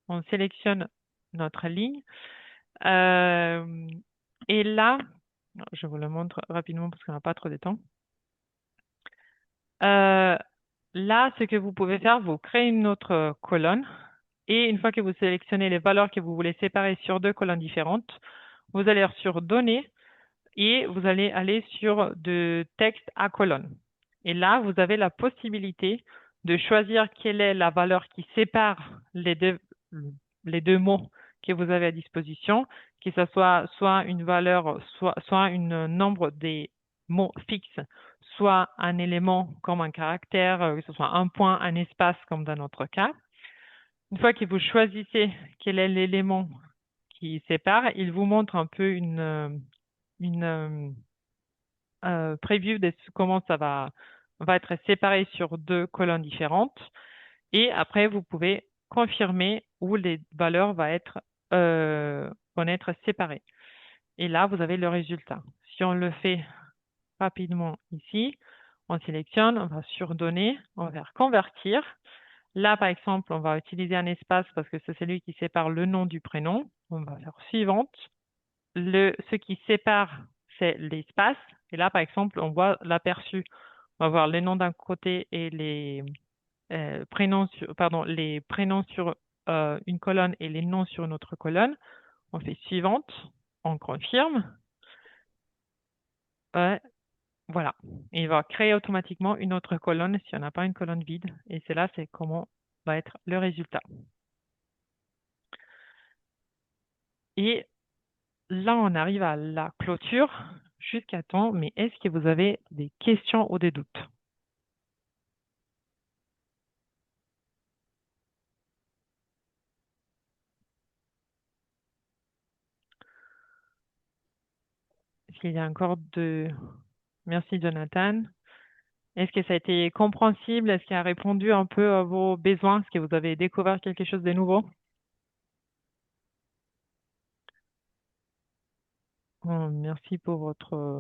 on sélectionne notre ligne. Et là, je vous le montre rapidement parce qu'on n'a pas trop de temps. Là, ce que vous pouvez faire, vous créez une autre colonne et une fois que vous sélectionnez les valeurs que vous voulez séparer sur 2 colonnes différentes, vous allez sur Données et vous allez aller sur de texte à colonne. Et là, vous avez la possibilité de choisir quelle est la valeur qui sépare les deux mots que vous avez à disposition, que ce soit une valeur, soit un nombre des mots fixes, soit un élément comme un caractère, que ce soit un point, un espace comme dans notre cas. Une fois que vous choisissez quel est l'élément qui sépare, il vous montre un peu une preview de comment ça va être séparé sur 2 colonnes différentes. Et après, vous pouvez confirmer où les valeurs vont être séparées. Et là, vous avez le résultat. Si on le fait rapidement ici, On sélectionne, on va sur données, on va faire convertir. Là, par exemple, on va utiliser un espace parce que c'est celui qui sépare le nom du prénom. On va faire suivante. Ce qui sépare, c'est l'espace. Et là, par exemple, on voit l'aperçu. On va voir les noms d'un côté et les les prénoms sur une colonne et les noms sur une autre colonne. On fait suivante, on confirme. Voilà. Il va créer automatiquement une autre colonne si on n'a pas une colonne vide. Et c'est comment va être le résultat. Et là, on arrive à la clôture jusqu'à temps. Mais est-ce que vous avez des questions ou des doutes? Est-ce qu'il y a encore de... Merci, Jonathan. Est-ce que ça a été compréhensible? Est-ce qu'il a répondu un peu à vos besoins? Est-ce que vous avez découvert quelque chose de nouveau? Bon, merci pour votre...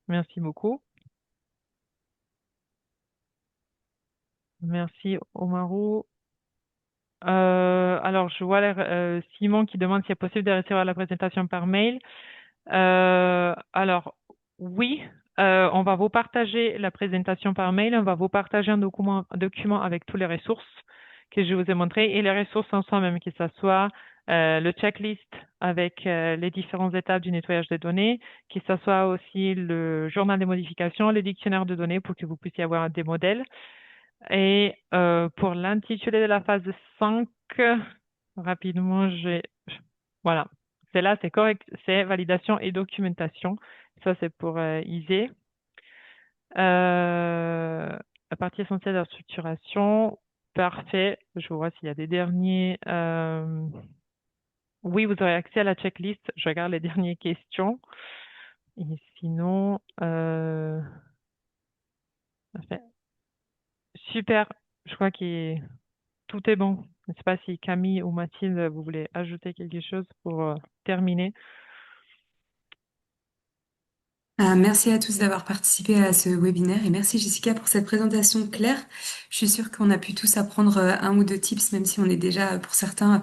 Merci beaucoup. Merci, Omarou. Alors, je vois Simon qui demande s'il est possible de recevoir la présentation par mail. Alors, oui, on va vous partager la présentation par mail. On va vous partager un document avec toutes les ressources que je vous ai montrées et les ressources en soi-même, que ce soit le checklist avec les différentes étapes du nettoyage des données, que ce soit aussi le journal des modifications, le dictionnaire de données pour que vous puissiez avoir des modèles. Et pour l'intitulé de la phase 5, rapidement, voilà. C'est là, c'est correct, c'est validation et documentation. Ça, c'est pour ISE. La partie essentielle de la structuration, parfait. Je vois s'il y a des derniers. Oui, vous aurez accès à la checklist. Je regarde les dernières questions. Et sinon, parfait. Super. Je crois que tout est bon. Je ne sais pas si Camille ou Mathilde, vous voulez ajouter quelque chose pour terminer. Merci à tous d'avoir participé à ce webinaire et merci Jessica pour cette présentation claire. Je suis sûre qu'on a pu tous apprendre un ou deux tips, même si on est déjà, pour certains,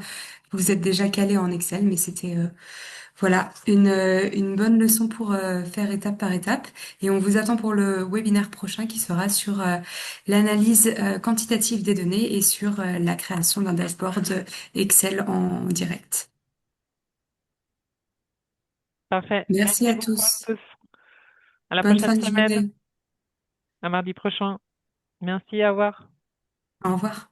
vous êtes déjà calés en Excel, mais c'était voilà une bonne leçon pour faire étape par étape. Et on vous attend pour le webinaire prochain qui sera sur l'analyse quantitative des données et sur la création d'un dashboard Excel en direct. Parfait. Merci Merci à beaucoup à tous. tous. À la Bonne prochaine fin de semaine, journée. à mardi prochain. Merci, au revoir. Au revoir.